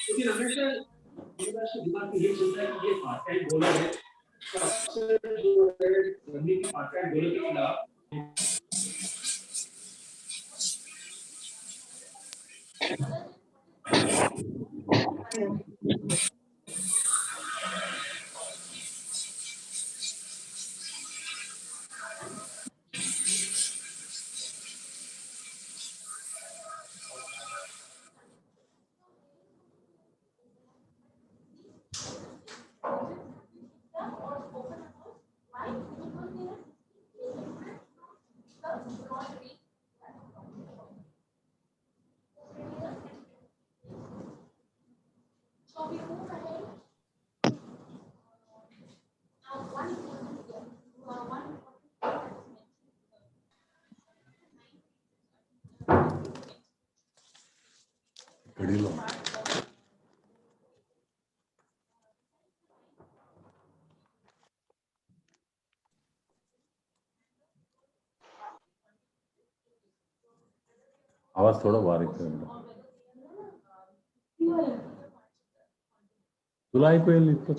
क्योंकि हमेशा दिमाग में ये चलता है कि ये पार्ट टाइम गोला है, अक्सर जो है बंदी की पार्ट टाइम गोले के खिलाफ आवाज थोडा बारीक कर. तुला ऐकू येईल इतकं?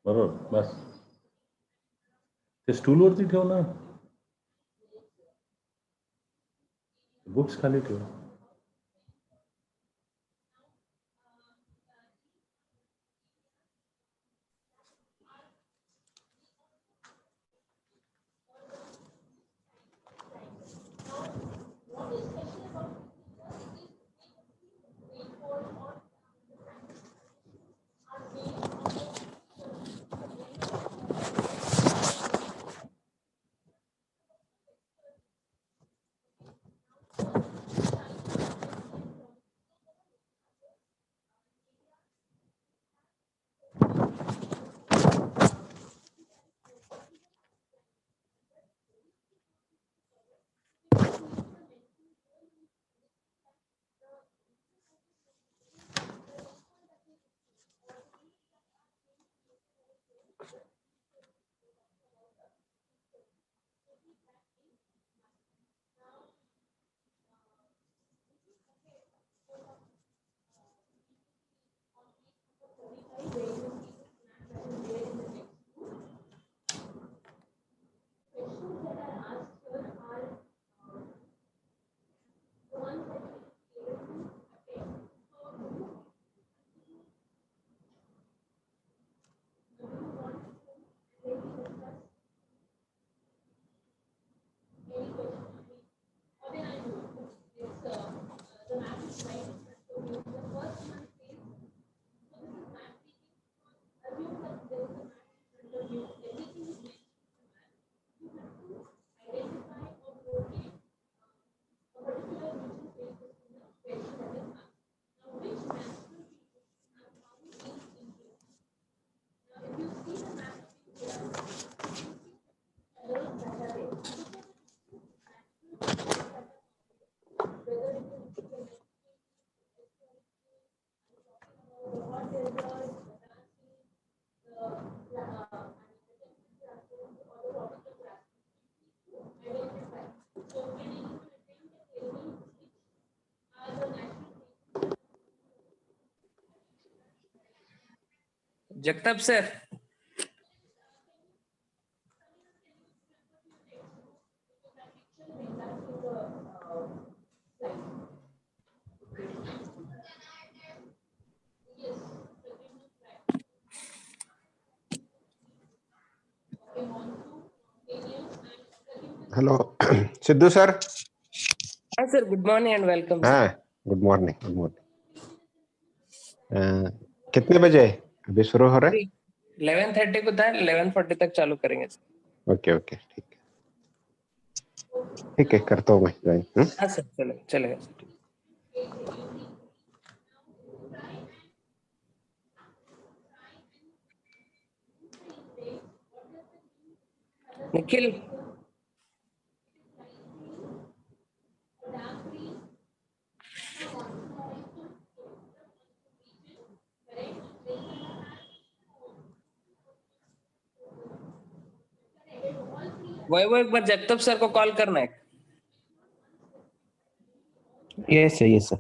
बरोबर, बस ते स्टूलवरती ठेव ना, बुक्स खाली ठेव. Jagtap sir, hello Sidhu sir. हाँ sir, good morning and welcome sir. हाँ, गुड मॉर्निंग, गुड मॉर्निंग. कितने बजे अभी शुरू हो रहा है? 11:30 को था, 11:40 तक चालू करेंगे सर. ओके ओके, ठीक है, करता हूँ मैं ज्वाइन. हाँ सर, चलेगा सर. निखिल, वो एक बार जगताप सर को कॉल करना है. Yes, sir. Yes, sir.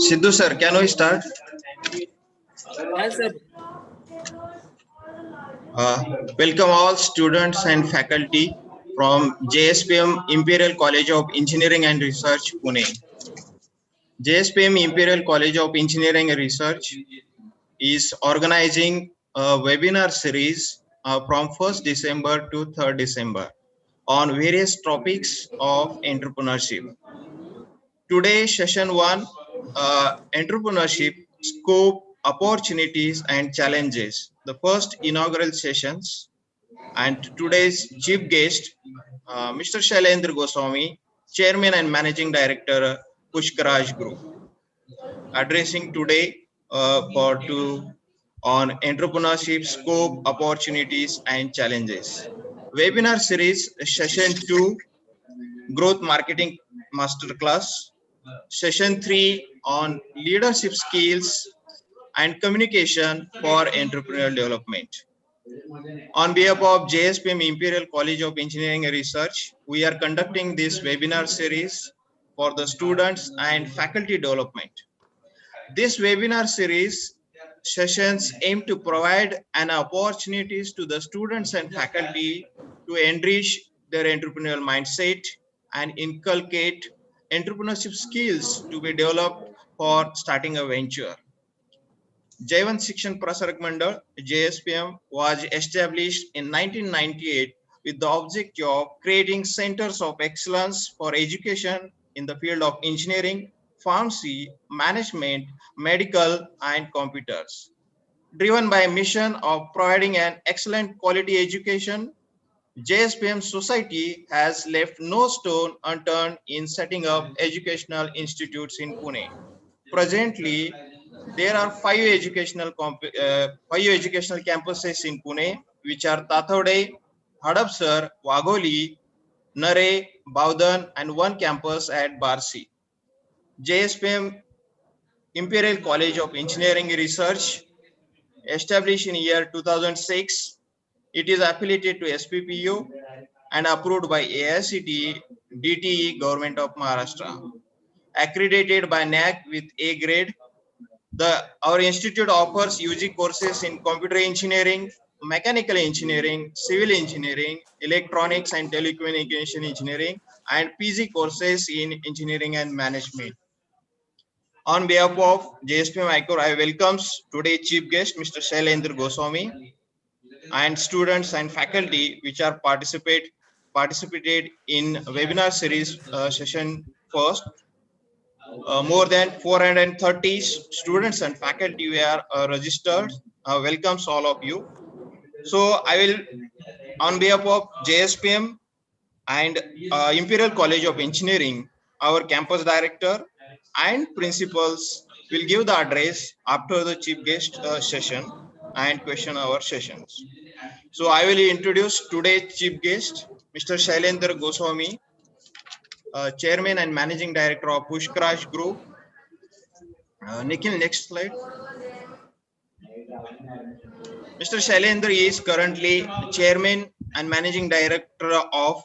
Sidhu sir, can we start? Yes, sir. Welcome all students and faculty from JSPM Imperial College of Engineering and Research, Pune. JSPM Imperial College of Engineering and Research is organizing a webinar series from 1st December to 3rd December on various topics of entrepreneurship. Today, session 1, entrepreneurship, scope, opportunities and challenges. The first inaugural sessions, and today's chief guest, Mr. Shailendra Goswami, Chairman and Managing Director, Pushkaraj Group, addressing today on entrepreneurship, scope, opportunities and challenges. Webinar series, session 2, growth marketing masterclass. Session 3 on leadership skills and communication for entrepreneurial development. On behalf of JSPM Imperial College of Engineering and Research, we are conducting this webinar series for the students and faculty development. This webinar series sessions aim to provide an opportunities to the students and faculty to enrich their entrepreneurial mindset and inculcate entrepreneurship skills to be developed for starting a venture. Jaivan Shikshan Prasarak Mandal, JSPM, was established in 1998 with the objective of creating centers of excellence for education in the field of engineering, pharmacy, management, medical, and computers. Driven by a mission of providing an excellent quality education, JSPM Society has left no stone unturned in setting up educational institutes in Pune. Presently, there are five educational campuses in Pune, which are Tathode, Hadapsar, Wagholi, Nare, Baudan, and one campus at Barsi. JSPM Imperial College of Engineering Research, established in year 2006. It is affiliated to SPPU and approved by AICTE, DTE, Government of Maharashtra. Accredited by NAC with A grade. Our institute offers UG courses in computer engineering, mechanical engineering, civil engineering, electronics and telecommunication engineering, and PG courses in engineering and management. On behalf of JSP Micro, I welcomes today's chief guest, Mr. Shailendra Goswami, and students and faculty which are participated in webinar series session first. More than 430 students and faculty were registered. Welcomes all of you. So I will, on behalf of JSPM and Imperial College of Engineering, our campus director and principals will give the address after the chief guest session and question hour sessions. So I will introduce today's chief guest, Mr. Shailendra Goswami. Chairman and Managing Director of Pushkaraj Group. Nikhil, next slide. Mr. Shailendra is currently Chairman and Managing Director of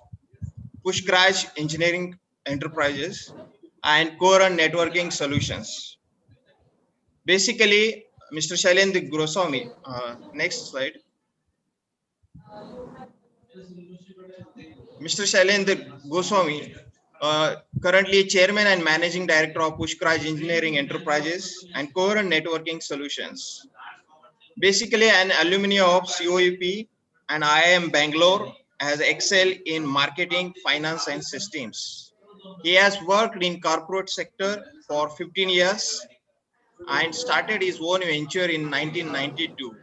Pushkaraj Engineering Enterprises and Core and Networking Solutions. Basically, Mr. Shailendra Goswami, next slide. Mr. Shailendra Goswami, currently Chairman and Managing Director of Pushkaraj Engineering Enterprises and Core and Networking Solutions. Basically, an alumni of COEP and IIM Bangalore, has excelled in marketing, finance, and systems. He has worked in corporate sector for 15 years and started his own venture in 1992.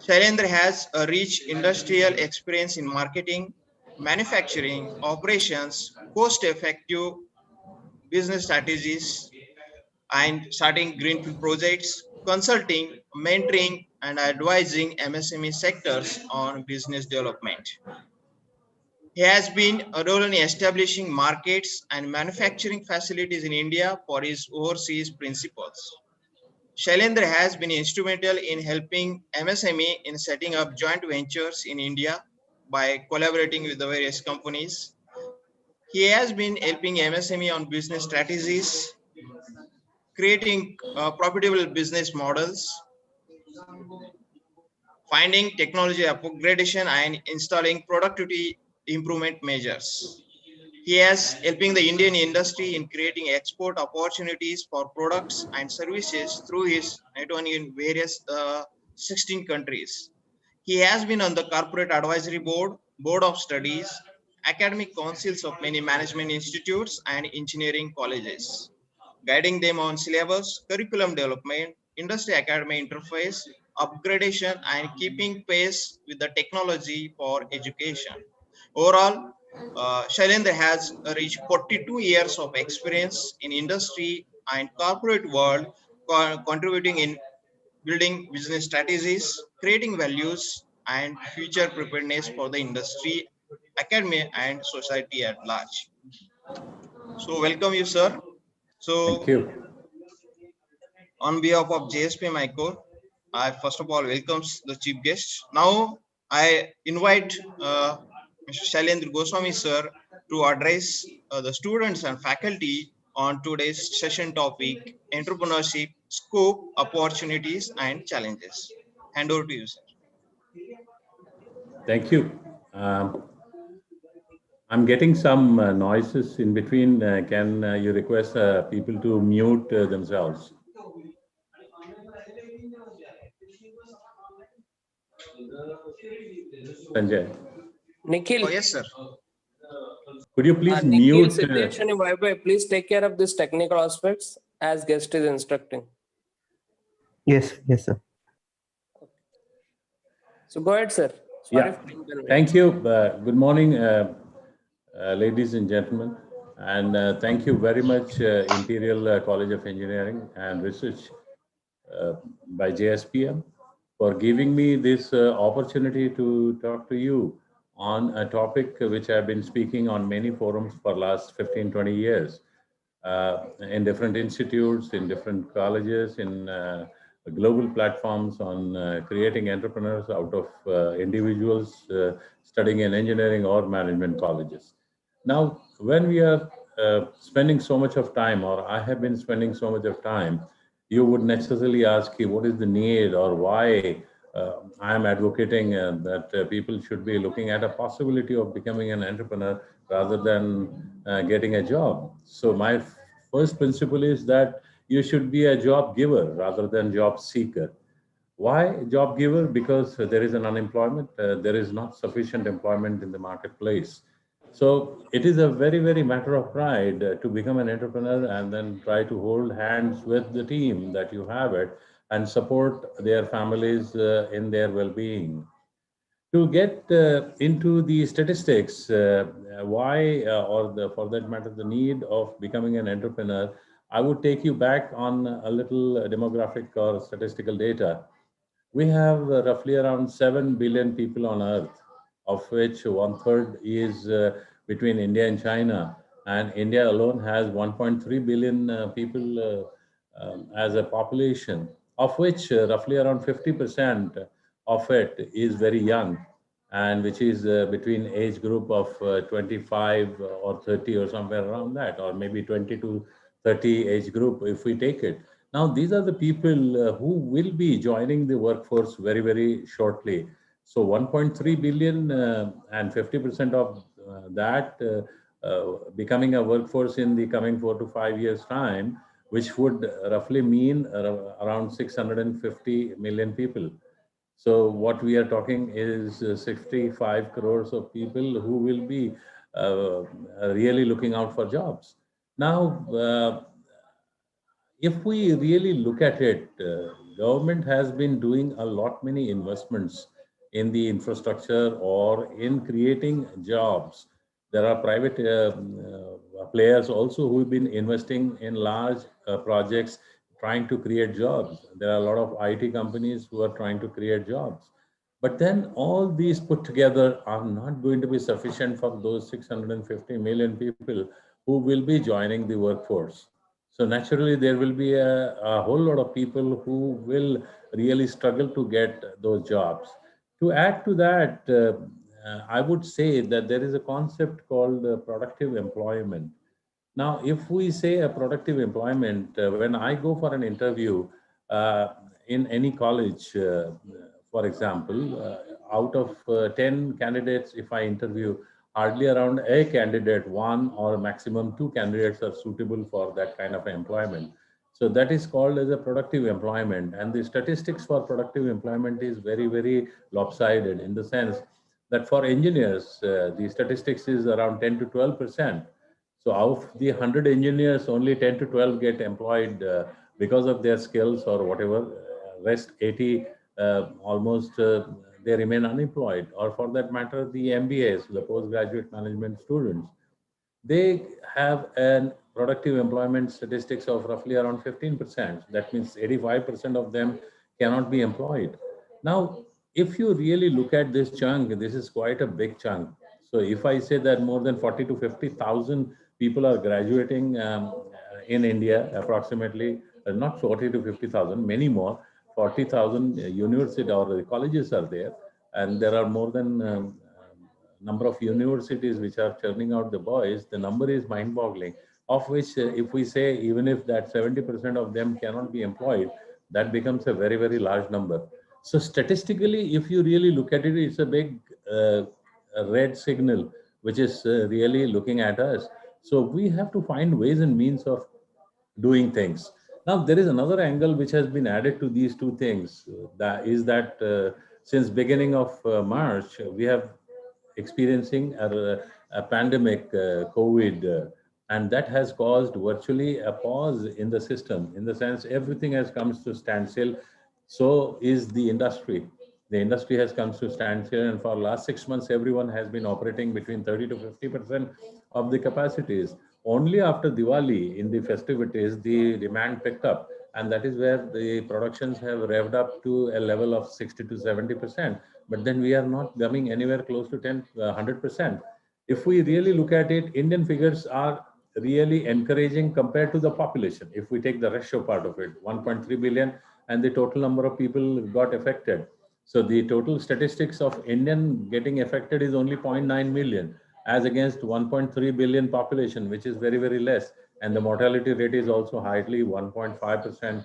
Shailendra has a rich industrial experience in marketing, manufacturing, operations, cost-effective business strategies, and starting greenfield projects, consulting, mentoring, and advising MSME sectors on business development. He has been a role in establishing markets and manufacturing facilities in India for his overseas principles. Shailendra has been instrumental in helping MSME in setting up joint ventures in India by collaborating with the various companies. He has been helping MSME on business strategies, creating profitable business models, finding technology upgradation, and installing productivity improvement measures. He is helping the Indian industry in creating export opportunities for products and services through his network in various 16 countries. He has been on the corporate advisory board, board of studies, academic councils of many management institutes and engineering colleges, guiding them on syllabus, curriculum development, industry academy interface, upgradation, and keeping pace with the technology for education. Overall, Shailendra has reached 42 years of experience in industry and corporate world, contributing in building business strategies, creating values, and future preparedness for the industry, academia, and society at large. So welcome you, sir. Thank So you. on behalf of JSP Micro, I first of all welcomes the chief guest. Now I invite Mr. Shailendra Goswami sir to address the students and faculty on today's session topic, entrepreneurship, scope, opportunities, and challenges. Hand over to you, sir. Thank you. I'm getting some noises in between. Can you request people to mute themselves? Sanjay, Nikhil, Oh, yes, sir. could you please Nikhil, mute? Siddesh, and Vaibhav, please take care of these technical aspects as guest is instructing. Yes, yes, sir. So go ahead, sir. Yeah, for inconvenience. thank you. Good morning, ladies and gentlemen. And thank you very much, Imperial College of Engineering and Research by JSPM for giving me this opportunity to talk to you on a topic which I've been speaking on many forums for last 15, 20 years in different institutes, in different colleges, in global platforms on creating entrepreneurs out of individuals studying in engineering or management colleges. Now, when we are spending so much of time, or I have been spending so much of time, you would necessarily ask you what is the need or why I am advocating that people should be looking at a possibility of becoming an entrepreneur rather than getting a job. So my first principle is that you should be a job giver rather than job seeker. Why job giver? Because there is an unemployment, there is not sufficient employment in the marketplace. So it is a very, very matter of pride to become an entrepreneur and then try to hold hands with the team that you have it and support their families in their well-being. To get into the statistics, why for that matter, the need of becoming an entrepreneur, I would take you back on a little demographic or statistical data. We have roughly around 7 billion people on earth, of which 1/3 is between India and China. And India alone has 1.3 billion people as a population, of which roughly around 50% of it is very young, and which is between age group of 25 or 30 or somewhere around that, or maybe 20 to 30 age group if we take it. Now, these are the people who will be joining the workforce very, very shortly. So 1.3 billion and 50% of that becoming a workforce in the coming 4 to 5 years time, which would roughly mean around 650 million people. So what we are talking is 65 crores of people who will be really looking out for jobs. Now, if we really look at it, government has been doing a lot many investments in the infrastructure or in creating jobs. There are private players also who have been investing in large projects trying to create jobs. There are a lot of IT companies who are trying to create jobs. But then all these put together are not going to be sufficient for those 650 million people who will be joining the workforce. So naturally, there will be a whole lot of people who will really struggle to get those jobs. To add to that, I would say that there is a concept called productive employment. Now, if we say a productive employment, when I go for an interview in any college, for example, out of 10 candidates, if I interview, hardly around a candidate, one or maximum two candidates are suitable for that kind of employment. So that is called as a productive employment. And the statistics for productive employment is very, very lopsided in the sense that for engineers, the statistics is around 10 to 12%. So of the 100 engineers, only 10 to 12 get employed because of their skills or whatever. Rest 80, almost they remain unemployed. Or for that matter, the MBAs, the postgraduate management students, they have an productive employment statistics of roughly around 15%. That means 85% of them cannot be employed. Now, if you really look at this chunk, this is quite a big chunk. So if I say that more than 40 to 50,000 people are graduating in India, approximately, not 40 to 50,000, many more, 40,000 university or colleges are there. And there are more than number of universities which are churning out the boys, the number is mind-boggling, of which if we say, even if that 70% of them cannot be employed, that becomes a very, very large number. So statistically, if you really look at it, it's a big red signal, which is really looking at us. So we have to find ways and means of doing things. Now, there is another angle which has been added to these two things. That is that since beginning of March, we have experiencing a pandemic, COVID, and that has caused virtually a pause in the system. In the sense, everything has come to standstill. So is the industry. The industry has come to standstill, and for last 6 months, everyone has been operating between 30 to 50% of the capacities. Only after Diwali, in the festivities, the demand picked up, and that is where the productions have revved up to a level of 60 to 70%. But then we are not coming anywhere close to 100%. If we really look at it, Indian figures are really encouraging compared to the population. If we take the ratio part of it, 1.3 billion, and the total number of people got affected. So the total statistics of Indian getting affected is only 0.9 million, as against 1.3 billion population, which is very, very less. And the mortality rate is also hardly 1.5%.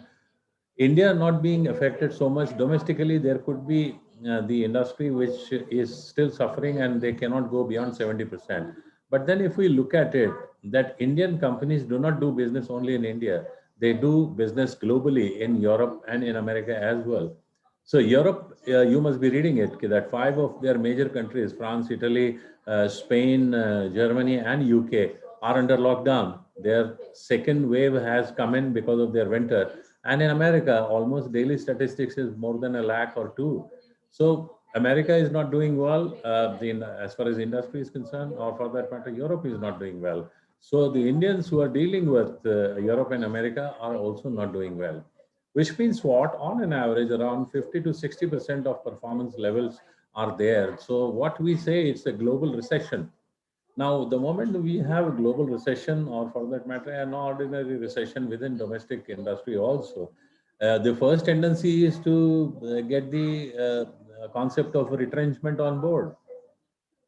India not being affected so much domestically, there could be the industry which is still suffering and they cannot go beyond 70%. But then if we look at it, that Indian companies do not do business only in India, they do business globally in Europe and in America as well. So Europe, you must be reading it, that 5 of their major countries, France, Italy, Spain, Germany, and UK, are under lockdown. Their second wave has come in because of their winter. And in America, almost daily statistics is more than 1 lakh or two. So America is not doing well as far as industry is concerned, or for that matter, Europe is not doing well. So the Indians who are dealing with Europe and America are also not doing well, which means what? On an average, around 50 to 60% of performance levels are there. So what we say, it's a global recession. Now, the moment we have a global recession, or for that matter, an ordinary recession within domestic industry also, the first tendency is to get the concept of retrenchment on board.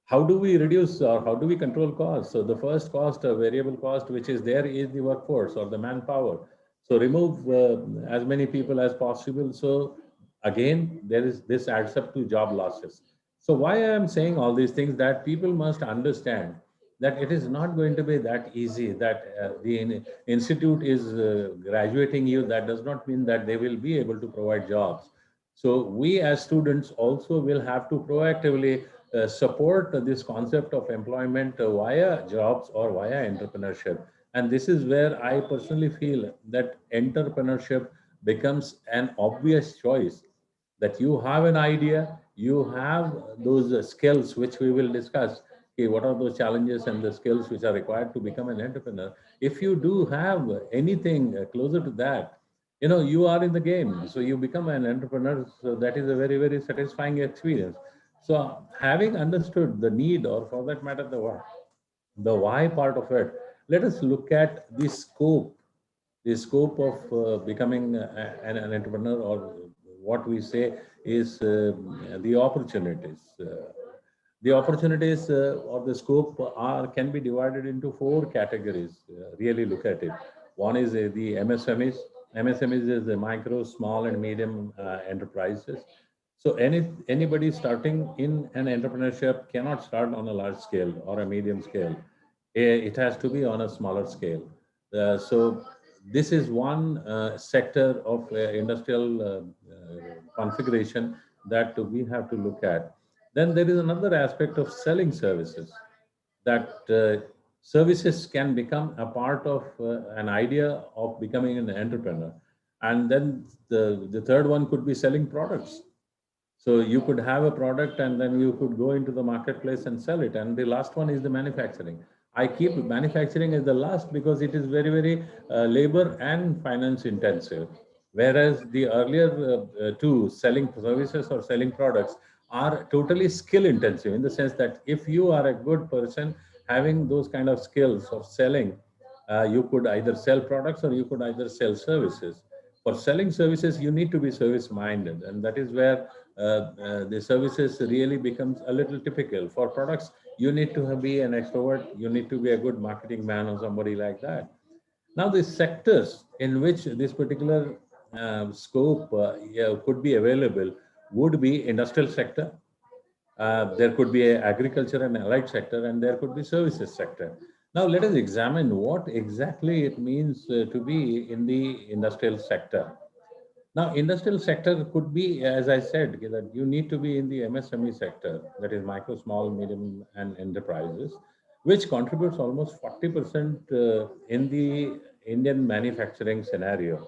How do we reduce or how do we control costs? So the first cost, a variable cost, which is there, is the workforce or the manpower. So remove as many people as possible. So again, there is this adds up to job losses. So why I am saying all these things, that people must understand that it is not going to be that easy, that the institute is graduating you. That does not mean that they will be able to provide jobs. So we as students also will have to proactively support this concept of employment via jobs or via entrepreneurship. And this is where I personally feel that entrepreneurship becomes an obvious choice, that you have an idea, you have those skills which we will discuss. Okay, what are those challenges and the skills which are required to become an entrepreneur? If you do have anything closer to that, you are in the game. So you become an entrepreneur. So that is a very, very satisfying experience. So having understood the need, or for that matter, the why part of it, let us look at the scope of becoming an entrepreneur, or what we say is the opportunities. Or the scope can be divided into four categories. Really look at it. One is the MSMEs. MSMEs is the micro, small, and medium enterprises. So anybody starting in an entrepreneurship cannot start on a large scale or a medium scale. It has to be on a smaller scale. So this is one sector of industrial configuration that we have to look at. Then there is another aspect of selling services, that services can become a part of an idea of becoming an entrepreneur. And then the third one could be selling products. So you could have a product and then you could go into the marketplace and sell it. And the last one is the manufacturing. I keep manufacturing as the last because it is very, very labor and finance intensive. Whereas the earlier two, selling services or selling products, are totally skill intensive, in the sense that if you are a good person having those kind of skills of selling, you could either sell products or you could either sell services. For selling services, you need to be service minded, and that is where the services really becomes a little typical. For products, you need to be an extrovert, you need to be a good marketing man or somebody like that. Now, the sectors in which this particular scope could be available would be industrial sector, there could be a agriculture and allied sector, and there could be services sector. Now, let us examine what exactly it means to be in the industrial sector. Now, industrial sector could be, as I said, that you need to be in the MSME sector, that is micro, small, medium, and enterprises, which contributes almost 40% in the Indian manufacturing scenario.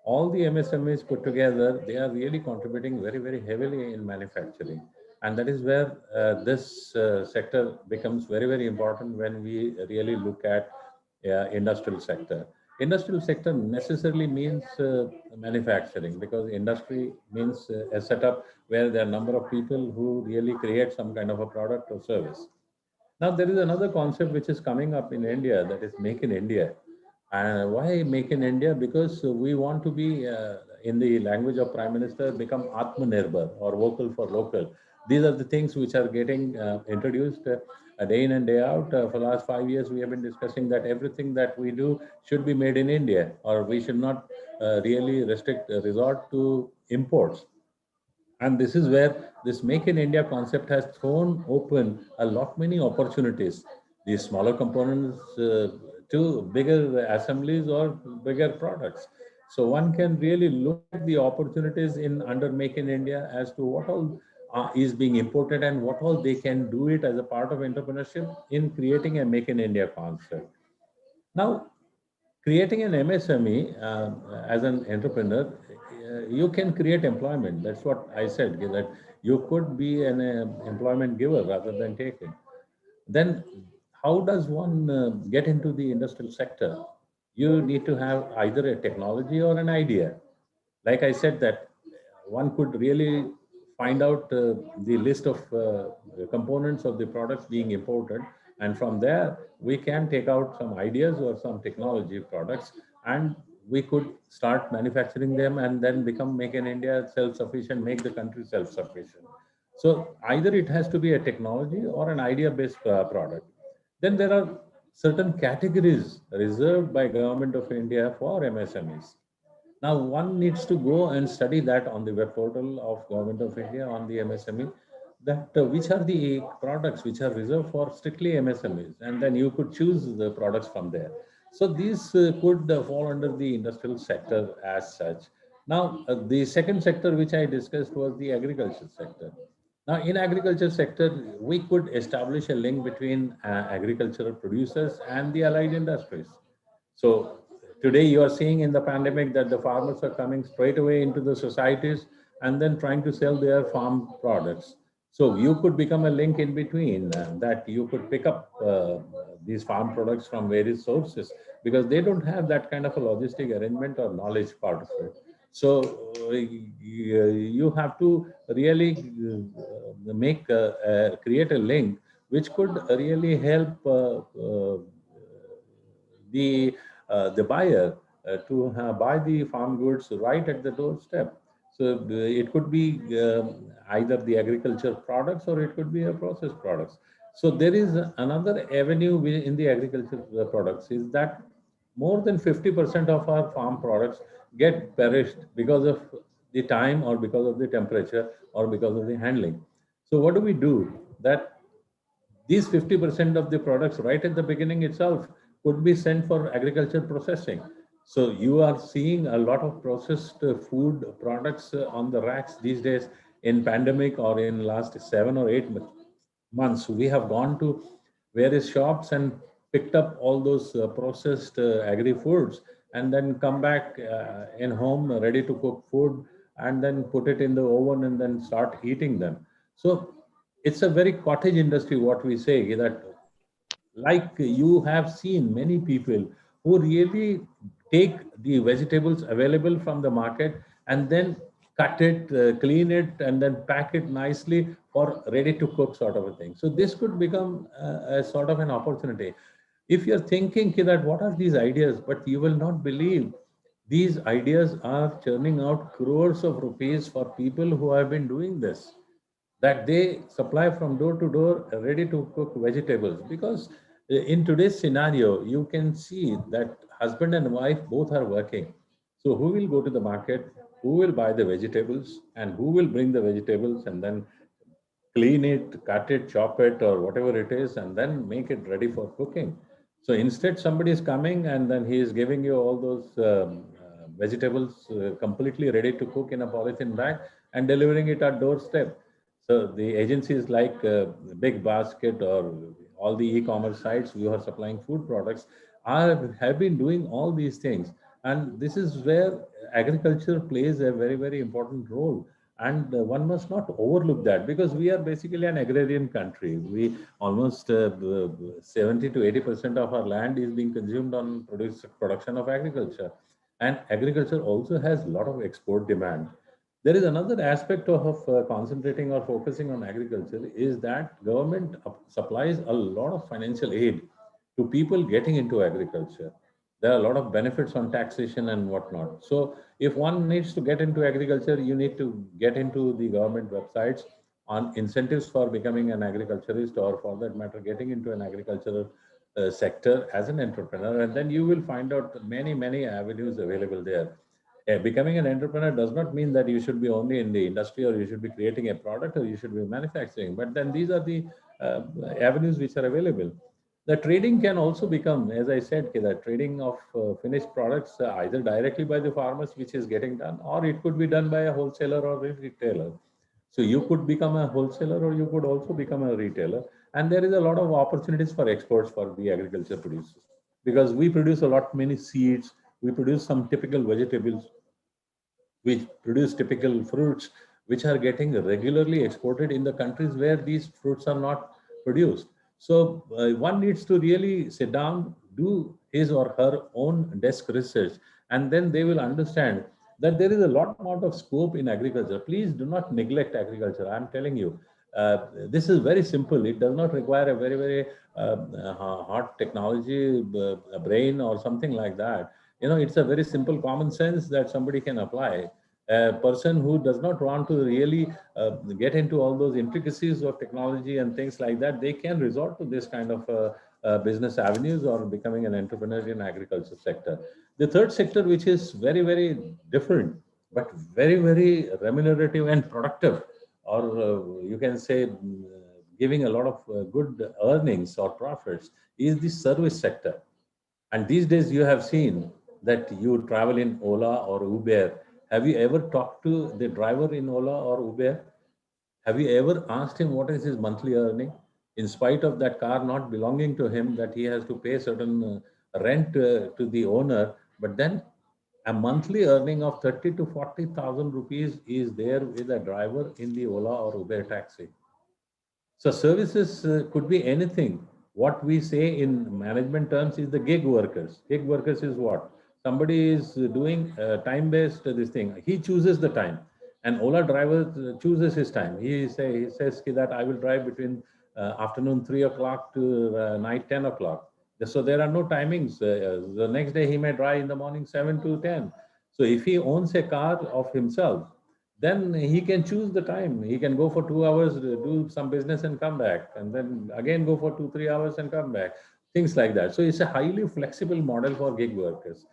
All the MSMEs put together, they are really contributing very, very heavily in manufacturing. And that is where this sector becomes very, very important when we really look at industrial sector. Industrial sector necessarily means manufacturing, because industry means a setup where there are a number of people who really create some kind of a product or service. Now, there is another concept which is coming up in India, that is Make in India. And why Make in India? Because we want to be, in the language of Prime Minister, become Atmanirbhar, or vocal for local. These are the things which are getting introduced day in and day out. For the last 5 years, we have been discussing that everything that we do should be made in India, or we should not really resort to imports. And this is where this Make in India concept has thrown open a lot many opportunities. These smaller components to bigger assemblies or bigger products. So one can really look at the opportunities in under Make in India as to what all is being imported and what all they can do it as a part of entrepreneurship in creating a Make in India concept. Now, creating an MSME as an entrepreneur, you can create employment. That's what I said, that you could be an employment giver rather than taking. Then how does one get into the industrial sector? You need to have either a technology or an idea. Like I said, that one could really find out the list of components of the products being imported, And from there, we can take out some ideas or some technology products, and we could start manufacturing them and then make in India self-sufficient, make the country self-sufficient. So either it has to be a technology or an idea-based product. Then there are certain categories reserved by Government of India for MSMEs. Now, one needs to go and study that on the web portal of Government of India on the MSME, that which are the products which are reserved for strictly MSMEs, and then you could choose the products from there. So these could fall under the industrial sector as such. Now, the second sector which I discussed was the agriculture sector. Now, in agriculture sector, we could establish a link between agricultural producers and the allied industries. So today you are seeing in the pandemic that the farmers are coming straight away into the societies and then trying to sell their farm products. So you could become a link in between, that you could pick up these farm products from various sources, because they don't have that kind of a logistic arrangement or knowledge part of it. So you have to really create a link which could really help the buyer to buy the farm goods right at the doorstep. So it could be either the agriculture products or it could be a processed products. So there is another avenue in the agriculture products, is that more than 50% of our farm products get perished because of the time or because of the temperature or because of the handling. So what do we do? That these 50% of the products right at the beginning itself could be sent for agriculture processing. So you are seeing a lot of processed food products on the racks these days. In pandemic or in last 7 or 8 months, we have gone to various shops and picked up all those processed agri foods, and then come back in home ready to cook food, and then put it in the oven and then start eating them. So it's a very cottage industry, what we say, that like you have seen many people who really take the vegetables available from the market and then cut it, clean it, and then pack it nicely for ready to cook sort of a thing. So this could become a sort of an opportunity. If you're thinking that what are these ideas, but you will not believe these ideas are churning out crores of rupees for people who have been doing this, that they supply from door to door ready to cook vegetables. Because in today's scenario, you can see that husband and wife both are working. So who will go to the market, who will buy the vegetables, and who will bring the vegetables and then clean it, cut it, chop it, or whatever it is, and then make it ready for cooking? So instead, somebody is coming and then he is giving you all those vegetables completely ready to cook in a polythene bag and delivering it at doorstep. So the agencies like Big Basket or all the e-commerce sites who are supplying food products have been doing all these things. And this is where agriculture plays a very, very important role. And one must not overlook that, because we are basically an agrarian country. We almost 70 to 80% of our land is being consumed on production of agriculture. And agriculture also has a lot of export demand. There is another aspect of concentrating or focusing on agriculture, is that government supplies a lot of financial aid to people getting into agriculture. There are a lot of benefits on taxation and whatnot. So if one needs to get into agriculture, you need to get into the government websites on incentives for becoming an agriculturist, or for that matter, getting into an agricultural sector as an entrepreneur. And then you will find out many, many avenues available there. Becoming an entrepreneur does not mean that you should be only in the industry, or you should be creating a product, or you should be manufacturing. But then these are the avenues which are available. The trading can also become, as I said, the trading of finished products either directly by the farmers, which is getting done, or it could be done by a wholesaler or a retailer. So you could become a wholesaler, or you could also become a retailer. And there is a lot of opportunities for exports for the agriculture producers, because we produce a lot many seeds, we produce some typical vegetables, which produce typical fruits, which are getting regularly exported in the countries where these fruits are not produced. So one needs to really sit down, do his or her own desk research, and then they will understand that there is a lot more of scope in agriculture. Please do not neglect agriculture. I'm telling you, This is very simple. It does not require a very hot technology brain or something like that. It's a very simple common sense that somebody can apply. A person who does not want to really get into all those intricacies of technology and things like that, they can resort to this kind of business avenues or becoming an entrepreneur in agriculture sector. The third sector, which is very different, but very remunerative and productive, or you can say giving a lot of good earnings or profits, is the service sector. And these days you have seen that you travel in Ola or Uber. Have you ever talked to the driver in Ola or Uber? Have you ever asked him what is his monthly earning? In spite of that car not belonging to him, that he has to pay certain rent to the owner, but then a monthly earning of 30 to 40,000 rupees is there with a driver in the Ola or Uber taxi. So services could be anything. What we say in management terms is the gig workers. Gig workers is what? Somebody is doing time-based this thing. He chooses the time. An Ola driver chooses his time. He says that I will drive between afternoon 3 o'clock to night 10 o'clock. So there are no timings. The next day he may drive in the morning 7 to 10. So if he owns a car of himself, then he can choose the time. He can go for 2 hours, do some business and come back, and then again go for 2-3 hours and come back, things like that. So it's a highly flexible model for gig workers.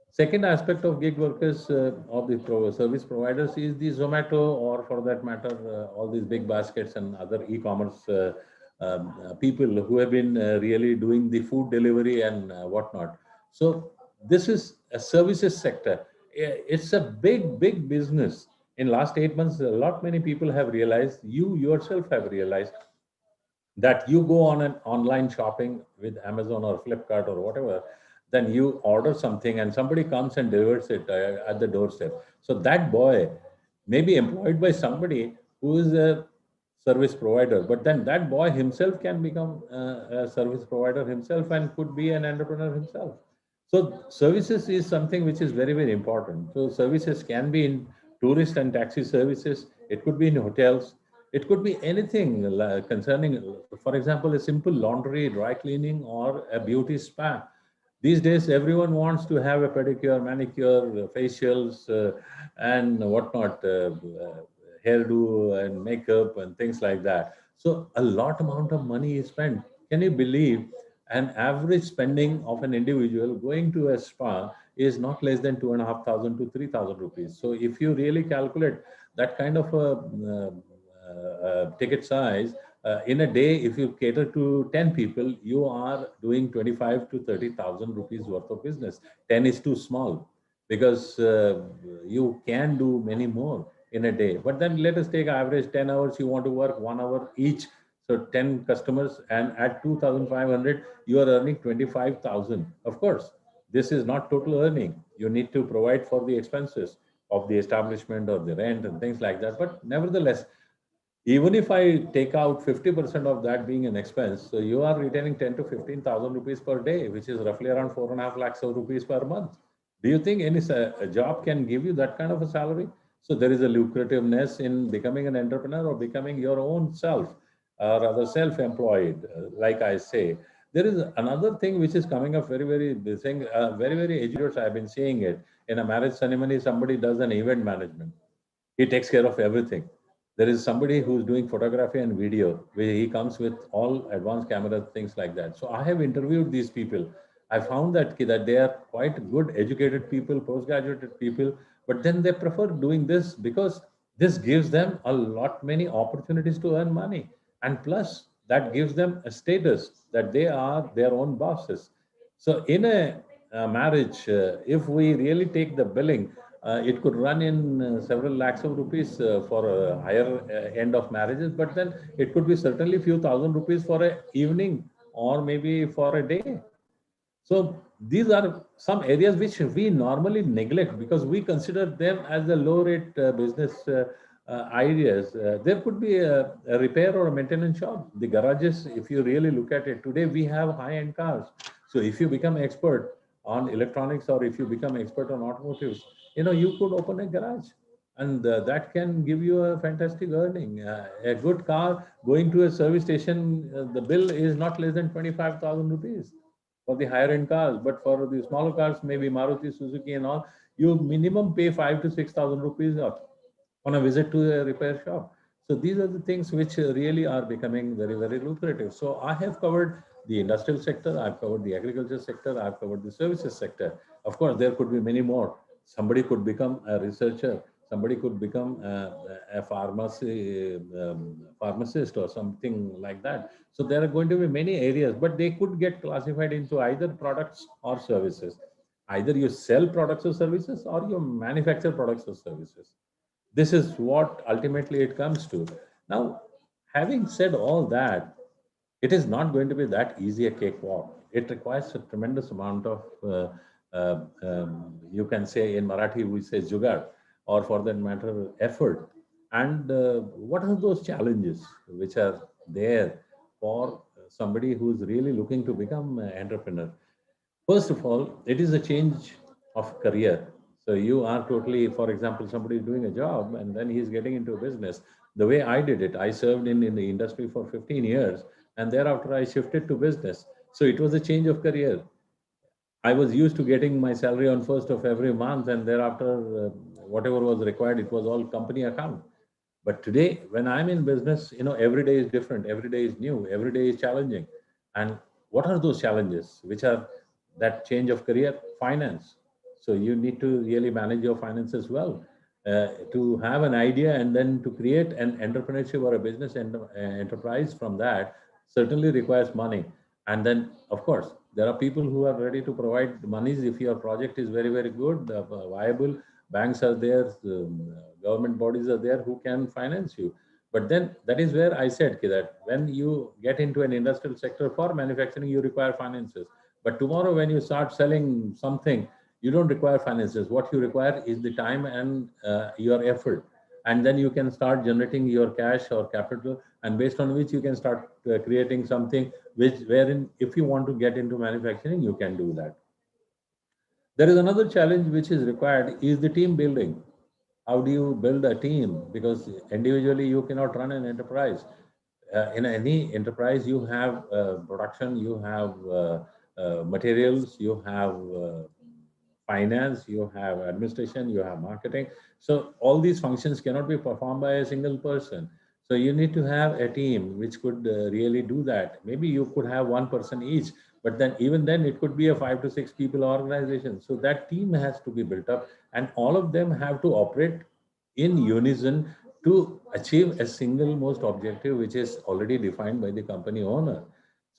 Second aspect of gig workers of the service providers is the Zomato, or for that matter, all these big baskets and other e-commerce people who have been really doing the food delivery and whatnot. So this is a services sector. It's a big business. In last 8 months, a lot many people have realized, you yourself have realized, that you go on an online shopping with Amazon or Flipkart or whatever, then you order something and somebody comes and delivers it at the doorstep. So that boy may be employed by somebody who is a service provider, but then that boy himself can become a service provider himself and could be an entrepreneur himself. So services is something which is very important. So services can be in tourist and taxi services. It could be in hotels. It could be anything concerning, for example, a simple laundry, dry cleaning, or a beauty spa. These days, everyone wants to have a pedicure, manicure, facials, and whatnot, hairdo and makeup and things like that. So a lot amount of money is spent. Can you believe an average spending of an individual going to a spa is not less than 2,500 to 3,000 rupees. So if you really calculate that kind of a ticket size, in a day, if you cater to 10 people, you are doing 25 to 30,000 rupees worth of business. 10 is too small because you can do many more in a day. But then let us take average 10 hours, you want to work 1 hour each. So 10 customers, and at 2,500, you are earning 25,000. Of course, this is not total earning. You need to provide for the expenses of the establishment or the rent and things like that. But nevertheless, even if I take out 50% of that being an expense, so you are retaining 10 to 15,000 rupees per day, which is roughly around 4.5 lakhs of rupees per month. Do you think any a job can give you that kind of a salary? So there is a lucrativeness in becoming an entrepreneur or becoming your own self, or rather self-employed, like I say. There is another thing which is coming up this thing, very educated. I've been seeing it in a marriage ceremony. Somebody does an event management. He takes care of everything. There is somebody who's doing photography and video, where he comes with all advanced camera, things like that. So I have interviewed these people. I found that they are quite good educated people, postgraduated people, but then they prefer doing this because this gives them a lot many opportunities to earn money. And plus, that gives them a status that they are their own bosses. So in a marriage, if we really take the billing, it could run in several lakhs of rupees for a higher end of marriages, but then it could be certainly few thousand rupees for an evening or maybe for a day. So these are some areas which we normally neglect because we consider them as the low rate business ideas. There could be a repair or a maintenance shop. The garages, if you really look at it today, we have high end cars. So if you become expert on electronics or if you become expert on automotives, you could open a garage And that can give you a fantastic earning. A good car going to a service station, the bill is not less than 25,000 rupees for the higher end cars. But for the smaller cars, maybe Maruti, Suzuki and all, you minimum pay 5 to 6,000 rupees on a visit to a repair shop. So these are the things which really are becoming very, very lucrative. So I have covered the industrial sector, I've covered the agriculture sector, I've covered the services sector. Of course, there could be many more. Somebody could become a researcher, somebody could become a pharmacist or something like that. So there are going to be many areas, but they could get classified into either products or services. Either you sell products or services or you manufacture products or services. This is what ultimately it comes to. Now, having said all that, it is not going to be that easy a cakewalk. It requires a tremendous amount of, you can say in Marathi, we say jugaad, or for that matter, effort. And what are those challenges which are there for somebody who's really looking to become an entrepreneur? First of all, it is a change of career. So you are totally, for example, somebody is doing a job and then he's getting into a business. The way I did it, I served in the industry for 15 years and thereafter I shifted to business. So it was a change of career. I was used to getting my salary on first of every month and thereafter whatever was required, it was all company account. But today, when I'm in business, every day is different, every day is new, every day is challenging. And what are those challenges? Which are that change of career? Finance. So you need to really manage your finances well. To have an idea and then to create an entrepreneurship or a business enterprise from that certainly requires money. And then, of course, there are people who are ready to provide monies if your project is very, very good, viable. Banks are there, government bodies are there who can finance you. But then that is where I said that when you get into an industrial sector for manufacturing, you require finances. But tomorrow, when you start selling something, you don't require finances. What you require is the time and your effort. And then you can start generating your cash or capital, and based on which you can start creating something wherein if you want to get into manufacturing, you can do that. There is another challenge which is required is the team building. How do you build a team? Because individually you cannot run an enterprise. In any enterprise, you have production, you have materials, you have finance, you have administration, you have marketing. So all these functions cannot be performed by a single person. So you need to have a team which could really do that. Maybe you could have one person each, but then even then it could be a 5 to 6 people organization. So that team has to be built up and all of them have to operate in unison to achieve a single most objective which is already defined by the company owner.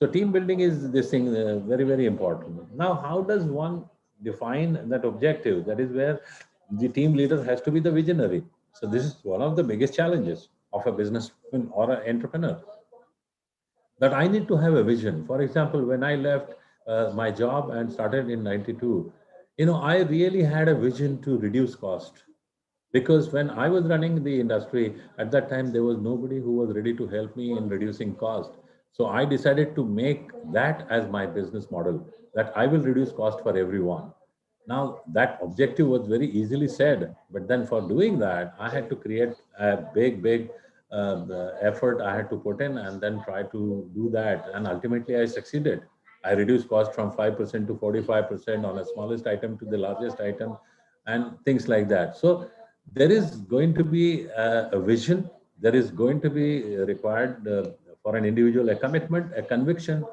So team building is this thing very, very important. Now, how does one define that objective? That is where the team leader has to be the visionary. So this is one of the biggest challenges of a businessman or an entrepreneur, that I need to have a vision. For example, when I left my job and started in 92, I really had a vision to reduce cost. Because when I was running the industry, at that time, there was nobody who was ready to help me in reducing cost. So I decided to make that as my business model, that I will reduce cost for everyone. Now, that objective was very easily said, but then for doing that, I had to create a big, big effort I had to put in and then try to do that. And ultimately, I succeeded. I reduced cost from 5% to 45% on a smallest item to the largest item and things like that. So there is going to be a vision. There is going to be required for an individual, a commitment, a conviction,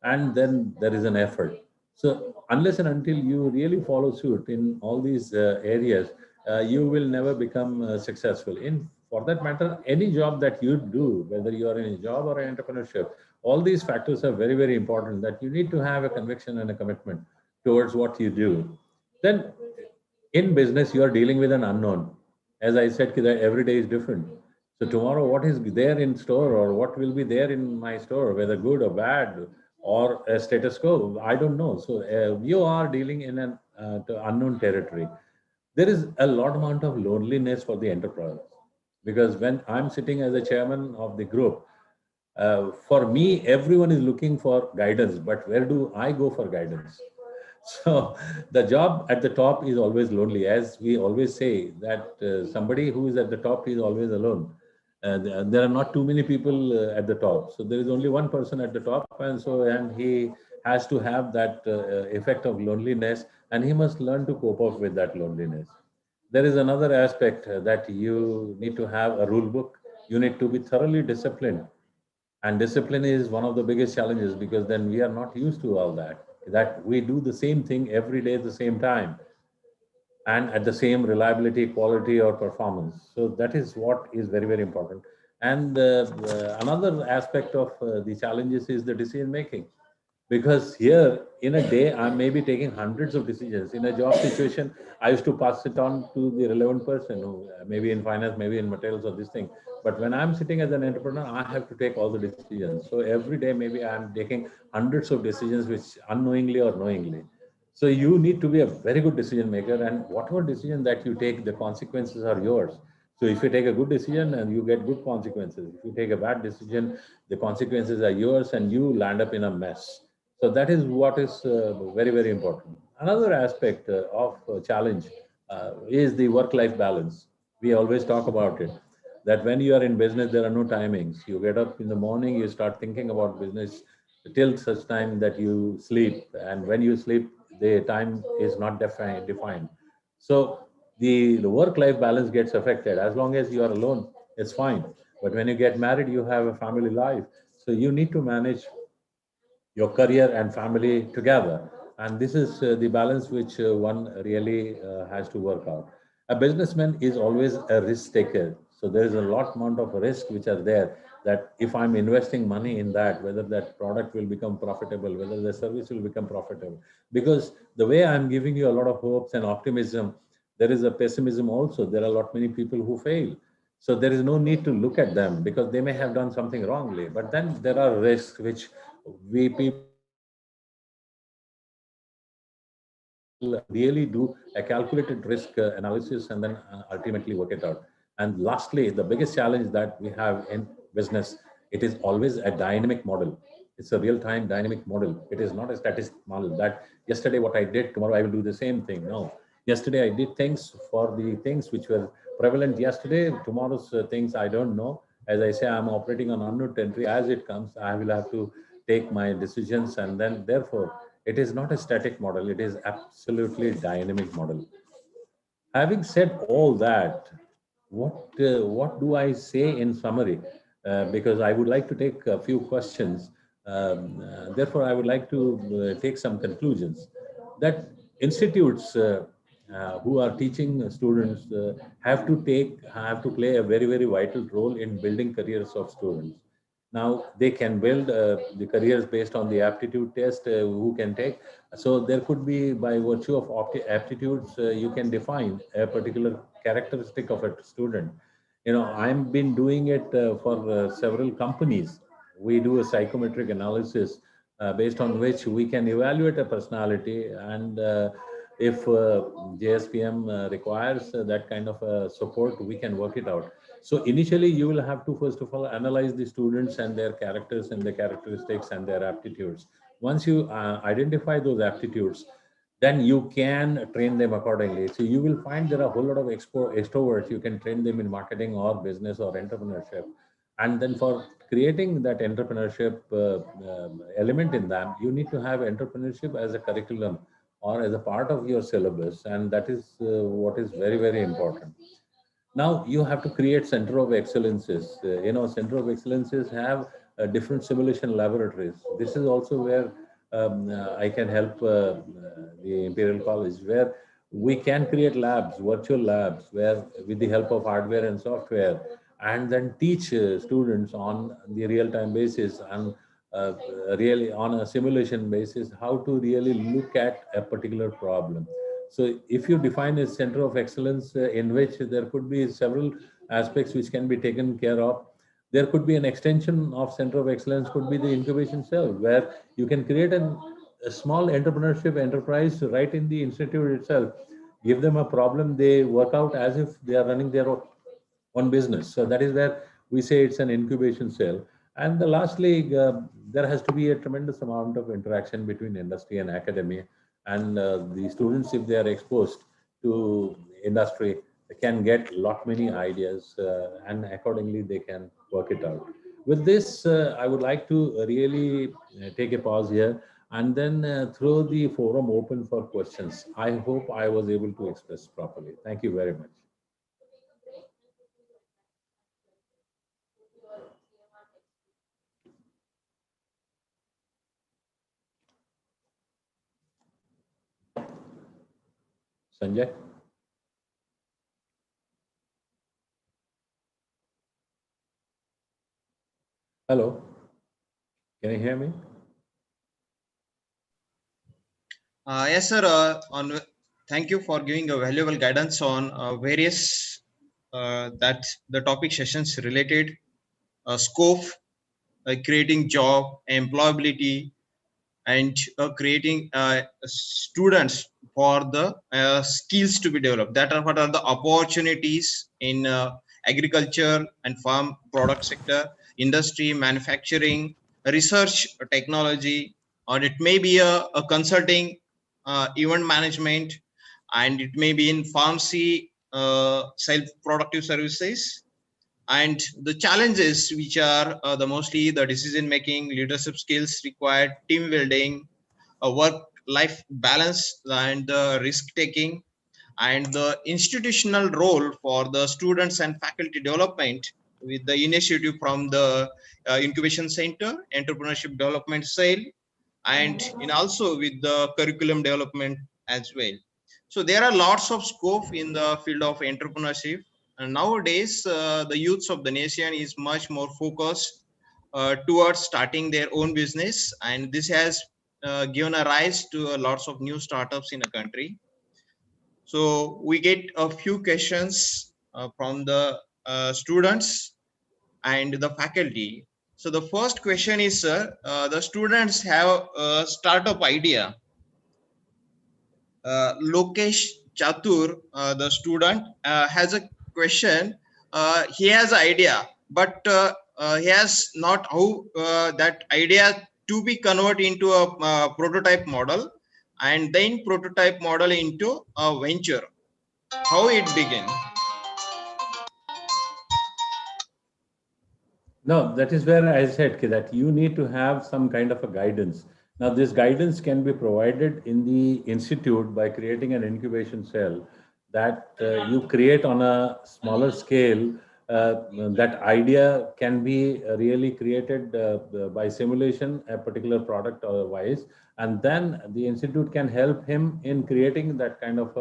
and then there is an effort. So unless and until you really follow suit in all these areas, you will never become successful. For that matter, any job that you do, whether you are in a job or an entrepreneurship, all these factors are very, very important, that you need to have a conviction and a commitment towards what you do. Then in business, you are dealing with an unknown. As I said, that every day is different. So tomorrow, what is there in store or what will be there in my store, whether good or bad or a status quo, I don't know. So you are dealing in an unknown territory. There is a lot amount of loneliness for the enterprise, because when I'm sitting as a chairman of the group, for me, everyone is looking for guidance, but where do I go for guidance? So the job at the top is always lonely. As we always say that somebody who is at the top is always alone. There are not too many people at the top. So there is only one person at the top, and he has to have that effect of loneliness, and he must learn to cope up with that loneliness. There is another aspect that you need to have a rule book. You need to be thoroughly disciplined, and discipline is one of the biggest challenges, because then we are not used to all that we do the same thing every day at the same time and at the same reliability, quality, or performance. So that is what is very, very important. And another aspect of the challenges is the decision making, because here in a day I may be taking hundreds of decisions. In a job situation, I used to pass it on to the relevant person who maybe in finance, maybe in materials or this thing. But when I'm sitting as an entrepreneur, I have to take all the decisions. So every day maybe I'm taking hundreds of decisions, which unknowingly or knowingly. So you need to be a very good decision maker, and whatever decision that you take, the consequences are yours. So if you take a good decision, and you get good consequences. If you take a bad decision, the consequences are yours, and you land up in a mess. So that is what is very, very important. Another aspect of challenge is the work-life balance. We always talk about it, that when you are in business, there are no timings. You get up in the morning, you start thinking about business till such time that you sleep. And when you sleep, the time is not defined. So the work-life balance gets affected. As long as you are alone, it's fine. But when you get married, you have a family life. So you need to manage your career and family together. And this is the balance which one really has to work out. A businessman is always a risk taker. So there is a lot amount of risk which are there, that if I'm investing money in that, whether that product will become profitable, whether the service will become profitable. Because the way I'm giving you a lot of hopes and optimism, there is a pessimism also. There are a lot many people who fail. So there is no need to look at them, because they may have done something wrongly. But then there are risks which we people really do a calculated risk analysis, and then ultimately work it out. And lastly, the biggest challenge that we have in business, it is always a dynamic model. It's a real-time dynamic model. It is not a static model that yesterday what I did, tomorrow I will do the same thing. No, yesterday I did things for the things which were prevalent yesterday. Tomorrow's things I don't know. As I say, I'm operating on unknown territory. As it comes, I will have to take my decisions, and then therefore it is not a static model. It is absolutely dynamic model. Having said all that, what do I say in summary? Because I would like to take a few questions. Therefore, I would like to take some conclusions. That institutes who are teaching students have to play a very, very vital role in building careers of students. Now they can build the careers based on the aptitude test who can take. So there could be, by virtue of aptitudes, you can define a particular characteristic of a student. You know, I've been doing it for several companies. We do a psychometric analysis based on which we can evaluate a personality, and if JSPM requires that kind of support, we can work it out. So initially, you will have to first of all analyze the students and their characters and their characteristics and their aptitudes. Once you identify those aptitudes, then you can train them accordingly. So you will find there are a whole lot of extroverts. You can train them in marketing or business or entrepreneurship. And then for creating that entrepreneurship element in them, you need to have entrepreneurship as a curriculum or as a part of your syllabus. And that is what is very, very important. Now you have to create center of excellences. Center of excellences have different simulation laboratories. This is also where I can help the Imperial College, where we can create labs, virtual labs, where with the help of hardware and software, and then teach students on the real-time basis, and uh, really on a simulation basis, how to really look at a particular problem. So if you define a center of excellence in which there could be several aspects which can be taken care of, there could be an extension of center of excellence, could be the incubation cell, where you can create a small entrepreneurship enterprise right in the institute itself. Give them a problem, they work out as if they are running their own business. So that is where we say it's an incubation cell. And lastly, there has to be a tremendous amount of interaction between industry and academia. and the students, if they are exposed to industry, can get lot many ideas, and accordingly they can work it out. With this, I would like to really take a pause here and then throw the forum open for questions. I hope I was able to express properly. Thank you very much. Sanjay? Hello? Can you hear me? Yes, sir. Thank you for giving a valuable guidance on various that the topic sessions related scope, creating job, employability, and creating students for the skills to be developed. That are what are the opportunities in agriculture and farm product sector, industry, manufacturing, research, technology, or it may be a consulting, event management, and it may be in pharmacy, self-productive services, and the challenges which are the mostly the decision making, leadership skills required, team building, work life balance, and the risk taking, and the institutional role for the students and faculty development with the initiative from the incubation center, entrepreneurship development cell, and in also with the curriculum development as well. So there are lots of scope in the field of entrepreneurship, and nowadays the youths of the nation is much more focused towards starting their own business, and this has given a rise to lots of new startups in the country. So we get a few questions from the students and the faculty. So the first question is, sir, the students have a startup idea. Lokesh Chatur, the student, has a question. He has an idea, but he has not how that idea to be converted into a prototype model, and then prototype model into a venture. How it begin? No, that is where I said that you need to have some kind of a guidance. Now, this guidance can be provided in the institute by creating an incubation cell that you create on a smaller scale. That idea can be really created by simulation, a particular product otherwise, and then the institute can help him in creating that kind of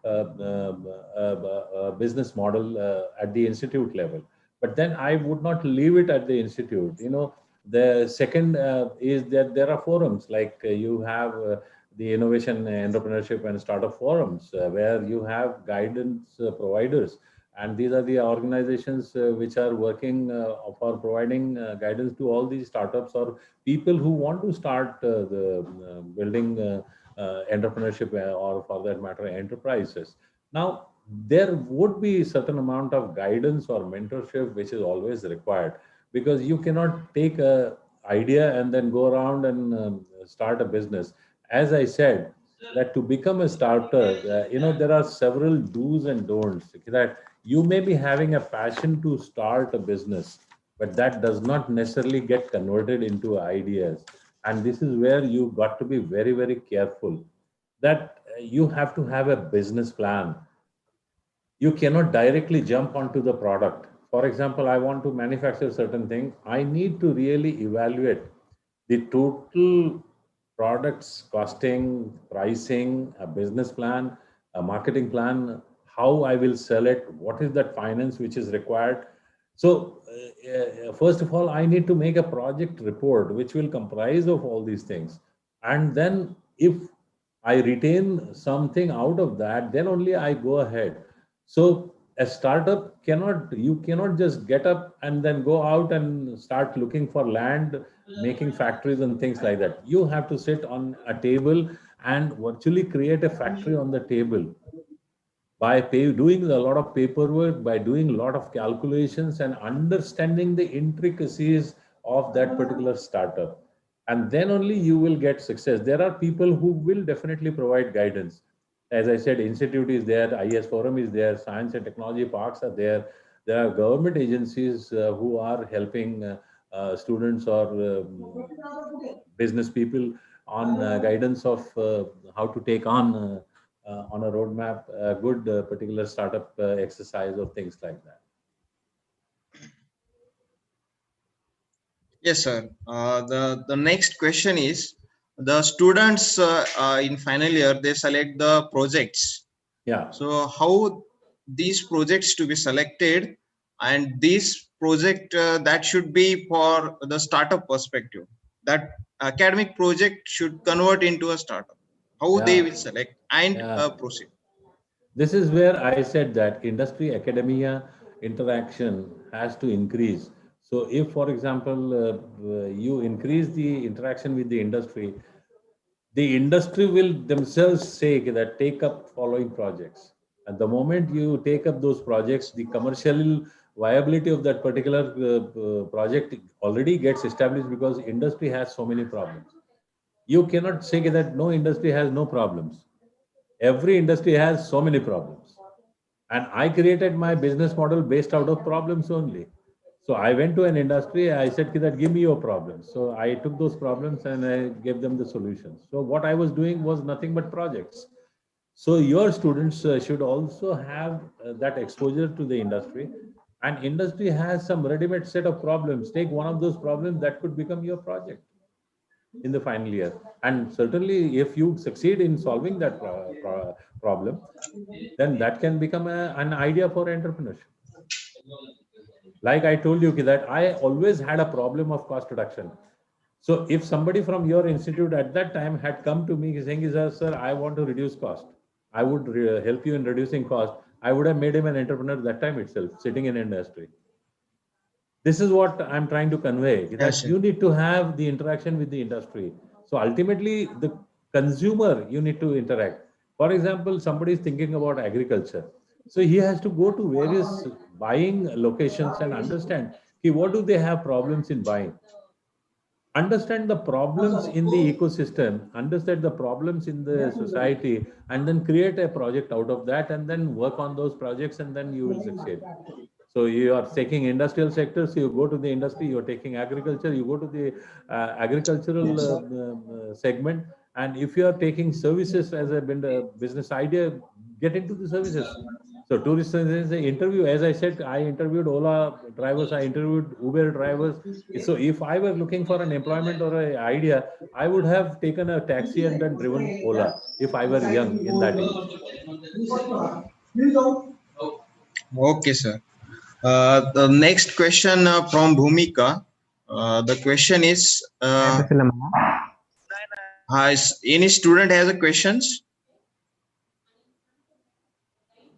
a business model at the institute level. But then I would not leave it at the institute. The second is that there are forums like you have the innovation, entrepreneurship, and startup forums where you have guidance providers, and these are the organizations which are working for providing guidance to all these startups or people who want to start the building entrepreneurship, or for that matter enterprises. Now, there would be certain amount of guidance or mentorship which is always required, because you cannot take a idea and then go around and start a business. As I said, that to become a starter, there are several do's and don'ts. That you may be having a passion to start a business, but that does not necessarily get converted into ideas. And this is where you got to be very, very careful, that you have to have a business plan. You cannot directly jump onto the product. For example, I want to manufacture certain thing. I need to really evaluate the total products costing, pricing, a business plan, a marketing plan, how I will sell it, what is that finance which is required. So first of all, I need to make a project report which will comprise of all these things. And then if I retain something out of that, then only I go ahead. So a startup you cannot just get up and then go out and start looking for land, making factories and things like that. You have to sit on a table and virtually create a factory on the table by doing a lot of paperwork, by doing a lot of calculations and understanding the intricacies of that particular startup. and then only you will get success. There are people who will definitely provide guidance. As I said, institute is there, IS forum is there, science and technology parks are there. There are government agencies who are helping students or business people on guidance of how to take on a roadmap a good particular startup exercise or things like that. Yes, sir. The next question is, the students in final year, they select the projects. Yeah. So how these projects to be selected, and this project that should be for the startup perspective, that academic project should convert into a startup. How they Yeah. will select and Yeah. proceed. This is where I said that industry academia interaction has to increase. So if, for example, you increase the interaction with the industry will themselves say that take up following projects. At the moment you take up those projects, the commercial viability of that particular project already gets established because industry has so many problems. You cannot say that no industry has no problems. Every industry has so many problems. And I created my business model based out of problems only. So I went to an industry, I said that give me your problems. So I took those problems and I gave them the solutions. So what I was doing was nothing but projects. So your students should also have that exposure to the industry. And industry has some ready-made set of problems. Take one of those problems that could become your project in the final year. And certainly if you succeed in solving that problem, then that can become an idea for entrepreneurship. Like I told you that I always had a problem of cost reduction. So if somebody from your institute at that time had come to me saying, sir, I want to reduce cost, I would help you in reducing cost, I would have made him an entrepreneur that time itself, sitting in industry. This is what I'm trying to convey, that Yes, you need to have the interaction with the industry. So ultimately, the consumer, you need to interact. For example, somebody is thinking about agriculture. So he has to go to various buying locations and understand what do they have problems in buying. Understand the problems in the ecosystem, understand the problems in the society, and then create a project out of that and then work on those projects and then you will succeed. So you are taking industrial sectors, you go to the industry, you're taking agriculture, you go to the agricultural segment. And if you are taking services as a business idea, get into the services. So tourist interview, as I said, I interviewed Ola drivers, I interviewed Uber drivers. So if I were looking for an employment or an idea, I would have taken a taxi and then driven Ola if I were young in that age. Okay, sir. The next question from Bhumika. The question is, has any student has a questions?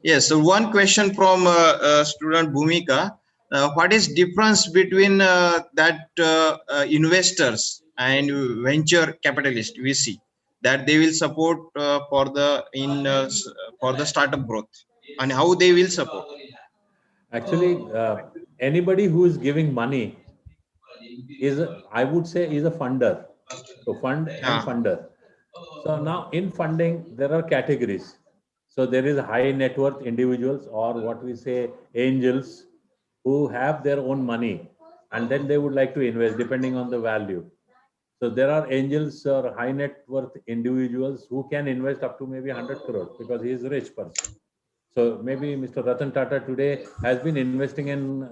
Yes. So one question from student Bhumika. What is difference between investors and venture capitalist VC that they will support for the startup growth, and how they will support? Actually, anybody who is giving money is, I would say, is a funder. So fund and Ah, funder. So now in funding, there are categories. So there is high net worth individuals, or what we say angels, who have their own money and then they would like to invest depending on the value. So there are angels or high net worth individuals who can invest up to maybe 100 crores because he is a rich person. So maybe Mr. Ratan Tata today has been investing in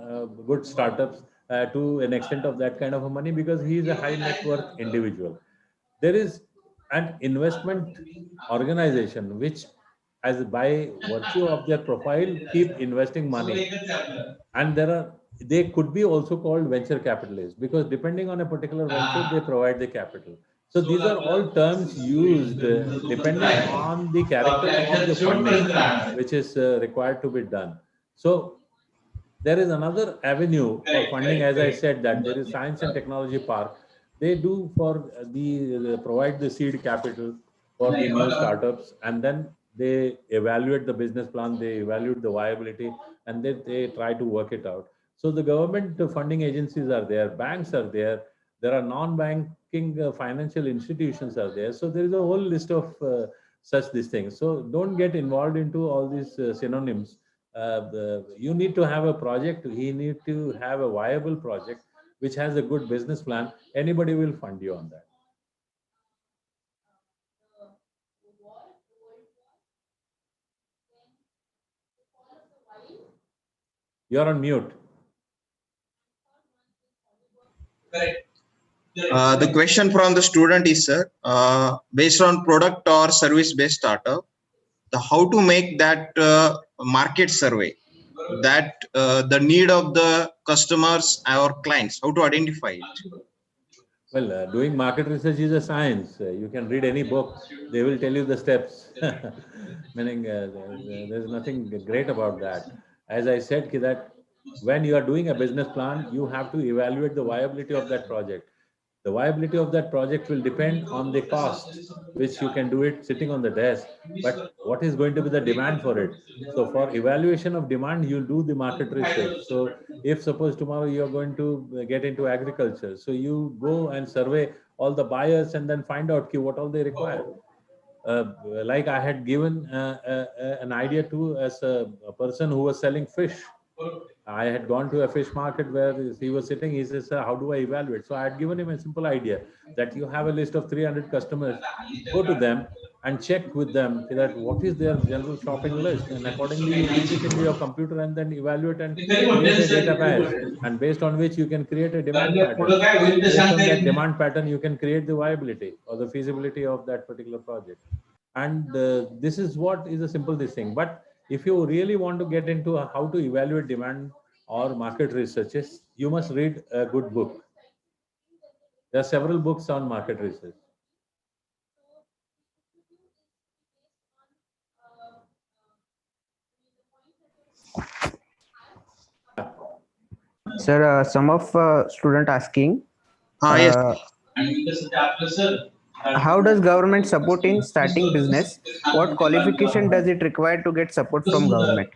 good startups to an extent of that kind of a money because he is a high net worth individual. There is an investment organization which, as by virtue of their profile, keep investing money. And they could be also called venture capitalists because depending on a particular venture, they provide the capital. So these are all terms used depending on the character of the funding, which is required to be done. So there is another avenue for funding. As I said, that there is science and technology park. They do for provide the seed capital for the new startups, and then they evaluate the business plan, they evaluate the viability, and then they try to work it out. So the government funding agencies are there, banks are there, There are non-banking financial institutions are there. So there is a whole list of such these things. So don't get involved into all these synonyms. You need to have a project. He need to have a viable project which has a good business plan. Anybody will fund you on that. You're on mute. The question from the student is, sir, based on product or service based startup, how to make that market survey, that the need of the customers or clients, how to identify it? Well, doing market research is a science. You can read any book; they will tell you the steps. Meaning, there's nothing great about that. As I said, ki that when you are doing a business plan, you have to evaluate the viability of that project. The viability of that project will depend on the cost, which you can do it sitting on the desk. But what is going to be the demand for it? So for evaluation of demand, you do the market research. So if suppose tomorrow you are going to get into agriculture, so you go and survey all the buyers and then find out what all they require. Like I had given an idea to as a person who was selling fish. I had gone to a fish market where he was sitting. He says, "Sir, how do I evaluate?" So I had given him a simple idea that you have a list of 300 customers, go to them and check with them that what is their general shopping list, and accordingly you feed it into your computer and then evaluate and create a database, and based on which you can create a demand pattern. Based on that demand pattern, you can create the viability or the feasibility of that particular project. And this is what is a simple this thing. But if you really want to get into how to evaluate demand or market researches, you must read a good book. There are several books on market research. Sir, some of student asking, Yes. how does government support in starting business? What qualification does it require to get support from government?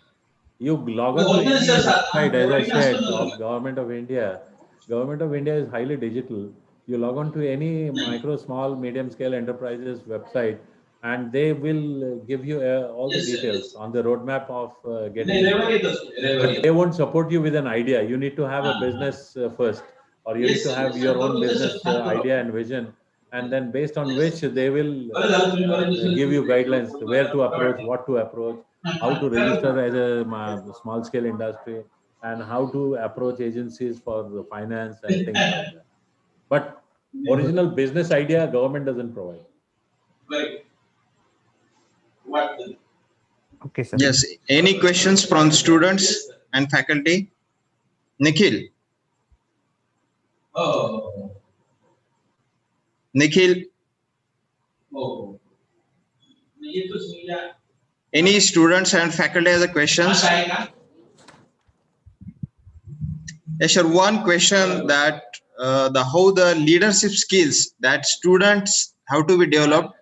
You log on to any website, as I said, of Government of India. Government of India is highly digital. You log on to any micro, small, medium scale enterprises website, and they will give you all the details on the roadmap of getting into. But they won't support you with an idea. You need to have a business first, or you need to have your own business idea and vision, and then based on which they will give you guidelines where to approach, what to approach, how to register as a small scale industry, and how to approach agencies for the finance and things like that. But original business idea, government doesn't provide. Okay, sir. Yes. Any questions from students and faculty? Nikhil. Nikhil. Any students and faculty has a questions? Yes, sir. One question that how the leadership skills that students have to be developed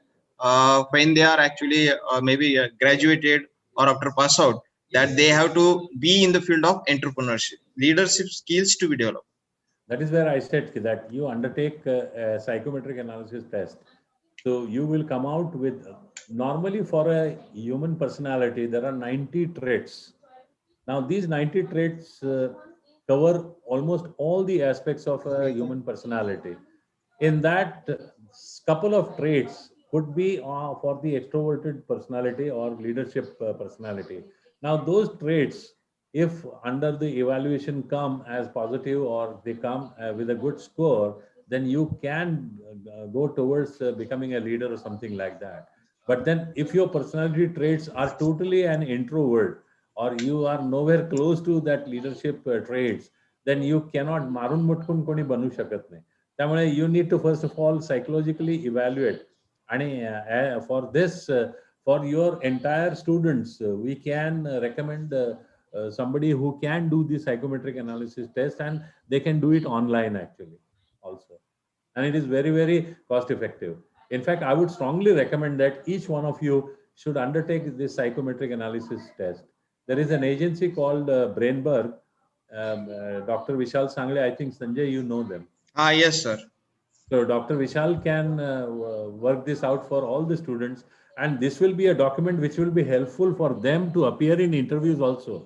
when they are actually maybe graduated or after pass out, that they have to be in the field of entrepreneurship. Leadership skills to be developed. That is where I said that you undertake a psychometric analysis test. So you will come out with, normally for a human personality, there are 90 traits. Now these 90 traits cover almost all the aspects of a human personality. In that, couple of traits could be for the extroverted personality or leadership personality. Now those traits, if under the evaluation come as positive or they come with a good score, then you can go towards becoming a leader or something like that. But then if your personality traits are totally an introvert, or you are nowhere close to that leadership traits, then you cannot मारून मुटकून कोणी बनू शकत नाही. त्यामुळे you need to first of all psychologically evaluate. And for this, for your entire students, we can recommend somebody who can do the psychometric analysis test, and they can do it online actually also. And it is very, very cost effective. In fact, I would strongly recommend that each one of you should undertake this psychometric analysis test. There is an agency called Brainberg. Dr. Vishal Sangle, I think Sanjay, you know them. Yes, sir. So Dr. Vishal can work this out for all the students, and this will be a document which will be helpful for them to appear in interviews also.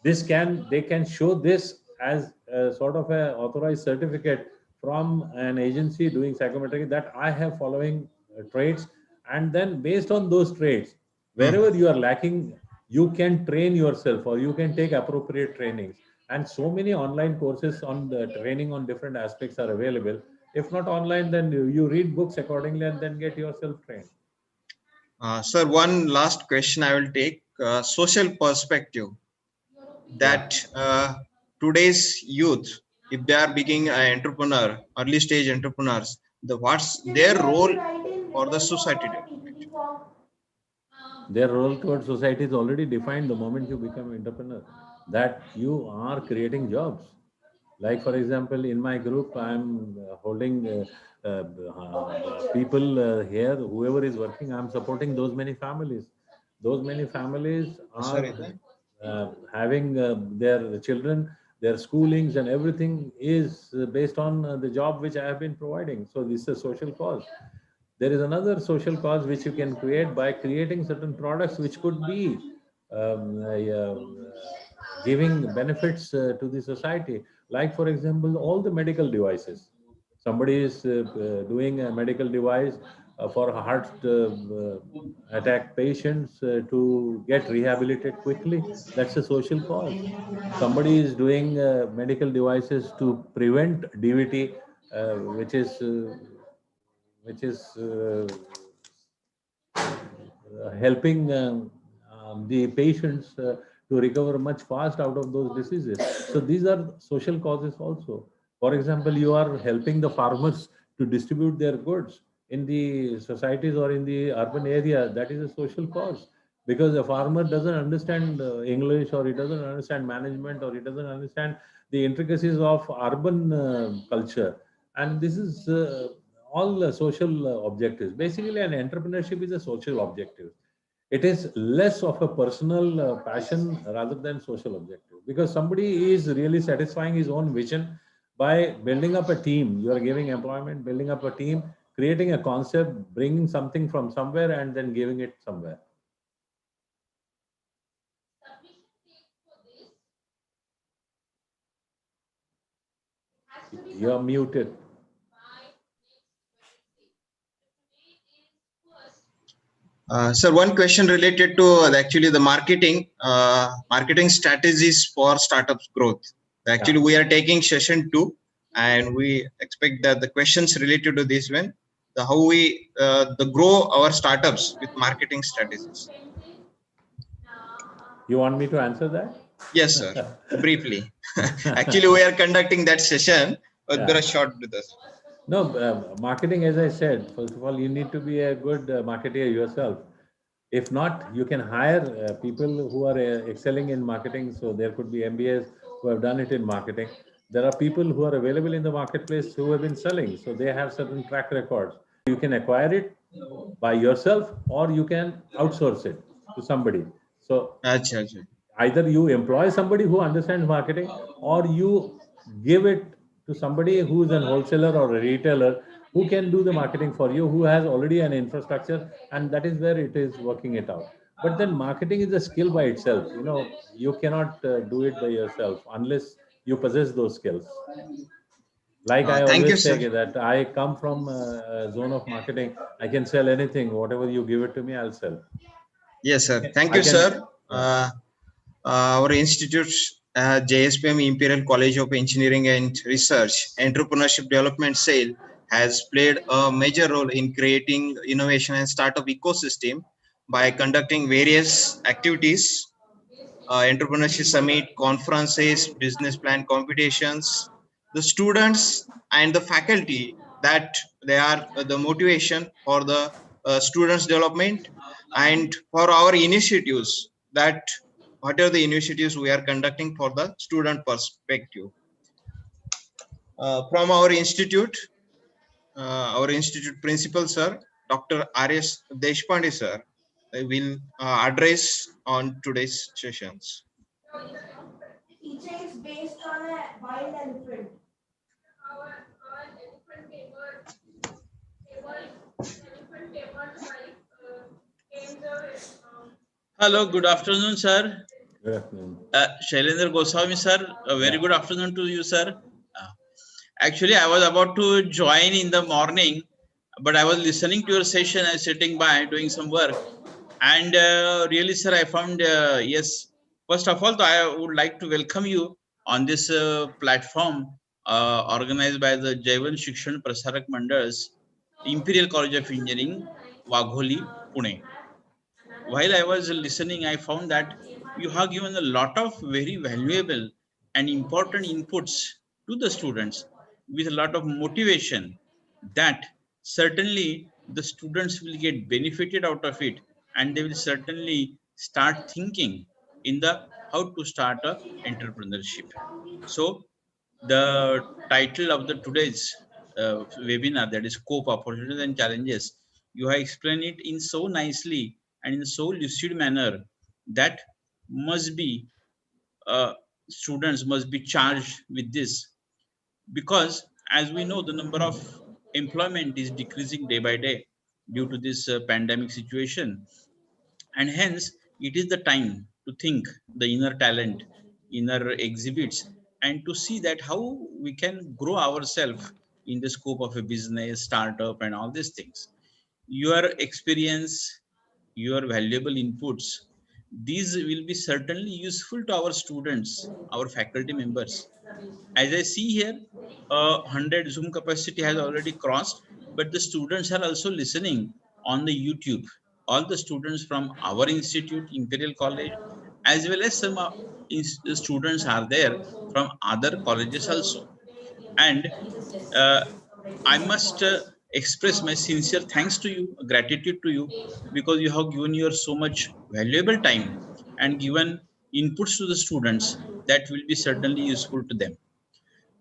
They can show this as a sort of a authorized certificate from an agency doing psychometric that I have following traits, and then based on those traits, wherever you are lacking, you can train yourself or you can take appropriate trainings. And so many online courses on the training on different aspects are available. If not online, then you read books accordingly and then get yourself trained. Sir, one last question I will take. Social perspective that today's youth, if they are being an entrepreneur, early stage entrepreneurs, what's their role for the society development? Their role towards society is already defined the moment you become entrepreneur, that you are creating jobs. Like for example, in my group, I'm holding people here, whoever is working, I'm supporting those many families. Those many families are having their children, their schoolings and everything is based on the job which I have been providing. So this is a social cause. There is another social cause which you can create by creating certain products which could be giving benefits to the society. Like for example, all the medical devices. Somebody is doing a medical device for heart attack patients to get rehabilitated quickly. That's a social cause. Somebody is doing medical devices to prevent DVT, which is helping the patients to recover much fast out of those diseases. So these are social causes also. For example, you are helping the farmers to distribute their goods in the societies or in the urban area. That is a social cause, because a farmer doesn't understand English, or he doesn't understand management, or he doesn't understand the intricacies of urban culture. And this is all social objectives. Basically, an entrepreneurship is a social objective. It is less of a personal passion rather than social objective, because somebody is really satisfying his own vision by building up a team. You are giving employment, building up a team, creating a concept, bringing something from somewhere and then giving it somewhere. You are muted. Sir, one question related to actually the marketing strategies for startups growth. Actually, we are taking session 2, and we expect that the questions related to this one, how we grow our startups with marketing strategies. You want me to answer that? Yes, sir. Briefly. Actually, we are conducting that session. There are short with us. No, marketing, as I said, first of all, you need to be a good marketer yourself. If not, you can hire people who are excelling in marketing. So there could be MBAs who have done it in marketing. There are people who are available in the marketplace who have been selling. So they have certain track records. You can acquire it by yourself, or you can outsource it to somebody. So either you employ somebody who understands marketing, or you give it to somebody who is a wholesaler or a retailer who can do the marketing for you, who has already an infrastructure, and that is where it is working it out. But then marketing is a skill by itself. You know, you cannot do it by yourself unless you possess those skills. Like I always say that I come from a zone of marketing. I can sell anything. Whatever you give it to me, I'll sell. Yes, sir. Thank you, sir. Our institute, JSPM Imperial College of Engineering and Research, Entrepreneurship Development Cell, has played a major role in creating innovation and startup ecosystem by conducting various activities, entrepreneurship summit, conferences, business plan competitions. The students and the faculty, that they are the motivation for the students development, and for our initiatives, that what are the initiatives we are conducting for the student perspective. From our institute principal, sir, Dr. R.S. Deshpande, sir, will address on today's sessions. Teacher is based on a wild elephant. Hello, good afternoon, sir. Good afternoon. Shailendra Goswami, sir. A very Yeah. good afternoon to you, sir. Actually, I was about to join in the morning, but I was listening to your session and sitting by doing some work. And really, sir, I found, yes, first of all, I would like to welcome you on this platform organized by the Jaivan Shikshan Prasarak Mandals, Imperial College of Engineering, Wagholi, Pune. While I was listening, I found that you have given a lot of very valuable and important inputs to the students with a lot of motivation that certainly the students will get benefited out of it, and they will certainly start thinking in the how to start a entrepreneurship. So the title of the today's webinar, that is scope, opportunities and challenges, you have explained it in so nicely and in so lucid manner that must be students must be charged with this, because as we know the number of employment is decreasing day by day due to this pandemic situation, and hence it is the time to think the inner talent, inner exhibits, and to see that how we can grow ourselves in the scope of a business startup and all these things. Your experience, your valuable inputs, these will be certainly useful to our students, our faculty members. As I see here, 100 Zoom capacity has already crossed, but the students are also listening on the YouTube. All the students from our institute, Imperial College, as well as some students are there from other colleges also. And uh, I must express my sincere thanks to you, gratitude to you, because you have given your so much valuable time and given inputs to the students that will be certainly useful to them.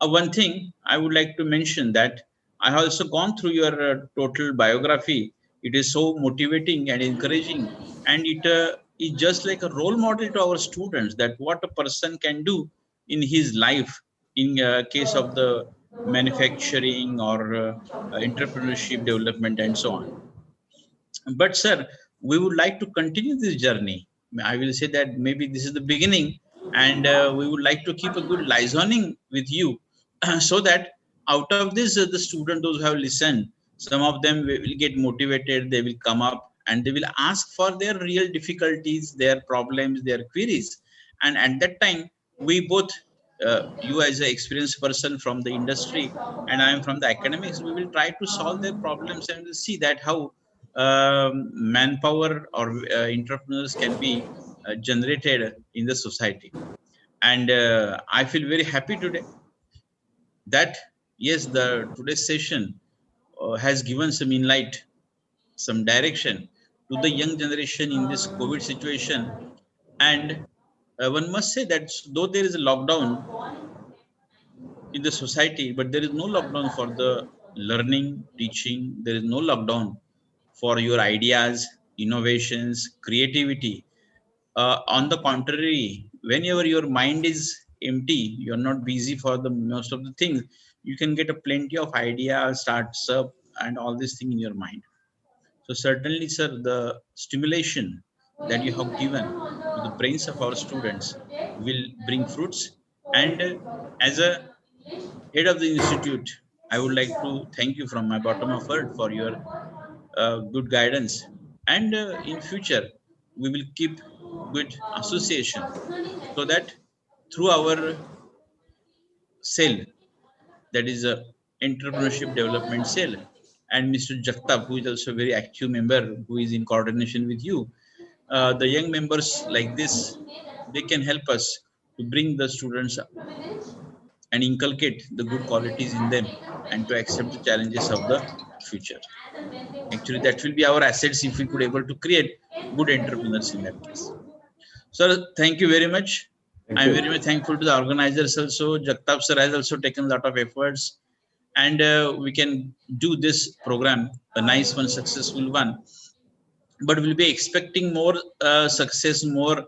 One thing I would like to mention that I have also gone through your total biography. It is so motivating and encouraging, and it is just like a role model to our students that what a person can do in his life in case of the manufacturing or entrepreneurship development and so on. But sir, we would like to continue this journey. I will say that maybe this is the beginning, and we would like to keep a good liaising with you, so that out of this, the students, those who have listened, some of them will get motivated. They will come up and they will ask for their real difficulties, their problems, their queries, and at that time, we both, you as an experienced person from the industry, and I am from the academics, we will try to solve their problems and we'll see that how manpower or entrepreneurs can be generated in the society. And I feel very happy today that yes, the today's session has given some insight, some direction to the young generation in this COVID situation. And one must say that though there is a lockdown in the society, but there is no lockdown for the learning, teaching. There is no lockdown for your ideas, innovations, creativity. On the contrary, whenever your mind is empty, you're not busy for the most of the things, you can get a plenty of ideas, starts up, and all this thing in your mind. So certainly, sir, the stimulation that you have given to the brains of our students will bring fruits. And as a head of the institute, I would like to thank you from my bottom of heart for your good guidance. And in future, we will keep good association so that through our cell, that is a entrepreneurship development cell, and Mr. Jagtap, who is also a very active member, who is in coordination with you, the young members like this, they can help us to bring the students up and inculcate the good qualities in them and to accept the challenges of the future. Actually, that will be our assets if we could able to create good entrepreneurs in that case. Sir, thank you very much. Thank I'm you. very much thankful to the organizers also. Jagtap sir has also taken a lot of efforts, and we can do this program, a nice one, successful one. But we'll be expecting more success, more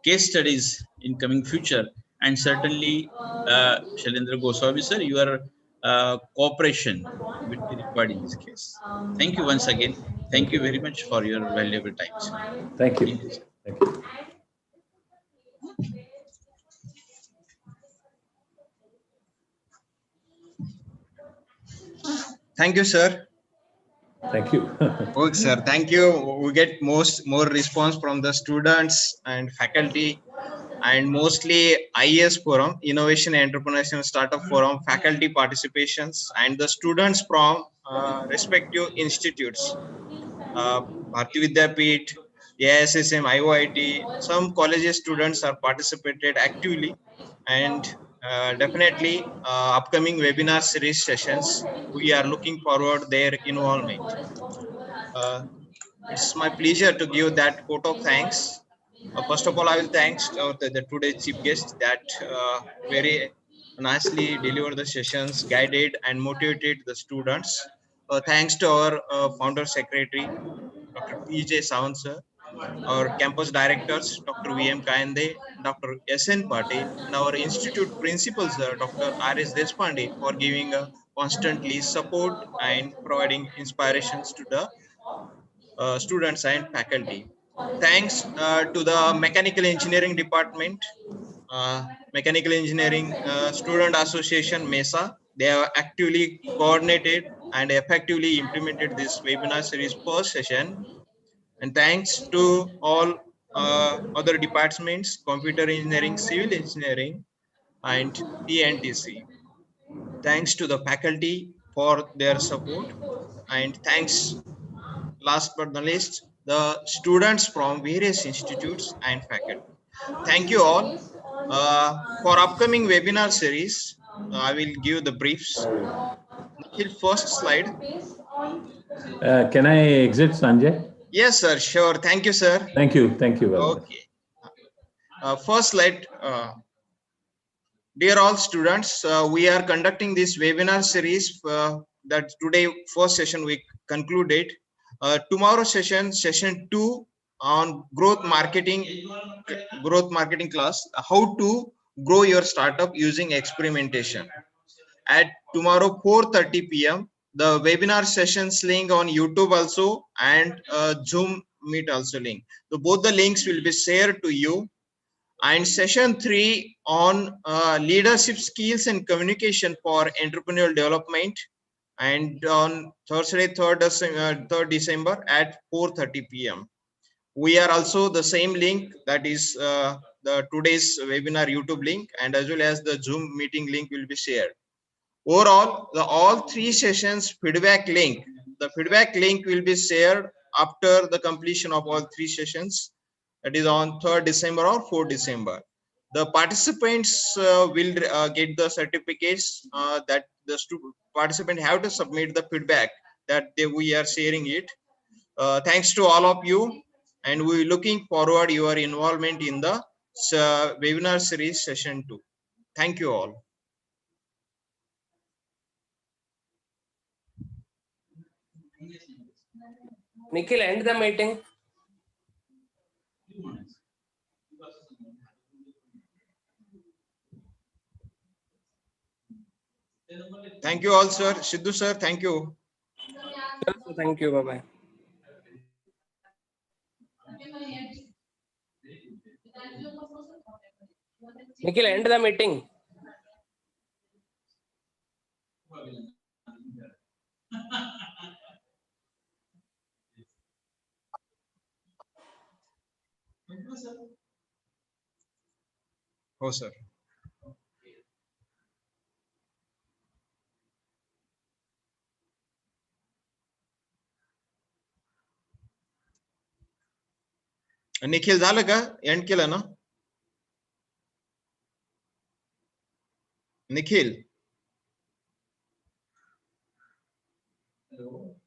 case studies in coming future, and certainly, Shailendra Goswami sir, your cooperation will be required in this case. Thank you once again. Thank Thank you you. very much for your valuable time, sir. Thank you. Thank you, sir. Thank you. Thank you, sir. Thank you. Okay, sir. Thank you. We get more response from the students and faculty, and mostly IES forum, Innovation Entrepreneurship Startup Forum, faculty participations, and the students from respective institutes. Bharati Vidyapeeth, AISSM, IOIT, some colleges students are participated actively, and definitely upcoming webinar series sessions, we are looking forward their involvement. It's my pleasure to give that vote of thanks. First of all, I will thanks the today's chief guest that very nicely delivered the sessions, guided and motivated the students. Thanks to our founder secretary, Dr. P.J. Sawant sir, our campus directors, Dr. V.M. Kayande, Dr. S.N. Patil, and our institute principal sir, Dr. R.S. Deshpande, for giving constantly support and providing inspirations to the students and faculty. Thanks to the mechanical engineering department, mechanical engineering student association MESA. They have actively coordinated and effectively implemented this webinar series per session. And thanks to all other departments, computer engineering, civil engineering, and PNTC. Thanks to the faculty for their support, and thanks last but not least, the students from various institutes and faculty. Thank you all. For upcoming webinar series, I will give the briefs. Nikhil, first slide. Can I exit, Sanjay? Yes, sir. Sure. Thank you, sir. Thank you. Thank you very much. Okay. First slide. Dear all students, we are conducting this webinar series that today first session we concluded. Tomorrow session 2 on growth marketing class, how to grow your startup using experimentation. At tomorrow 4:30 p.m. the webinar sessions link on YouTube also, and Zoom meet also link. So both the links will be shared to you. And session 3 on leadership skills and communication for entrepreneurial development, and on Thursday 3rd December at 4:30 p.m. We are also the same link, that is the today's webinar YouTube link, and as well as the Zoom meeting link will be shared. Overall, all 3 sessions feedback link, the feedback link will be shared after the completion of all 3 sessions, that is on 3rd December or 4th December. The participants will get the certificates that the participant have to submit the feedback that we are sharing it. Thanks to all of you, and we looking forward your involvement in the webinar series session 2. Thank you all. Nikhil, end the meeting. Thank you all, sir. Sidhu sir, thank you. Thank you. Bye-bye. Nikhil, end the meeting. Oh, sir. Nikhil झालं का? And केलं ना? Nikhil. Hello.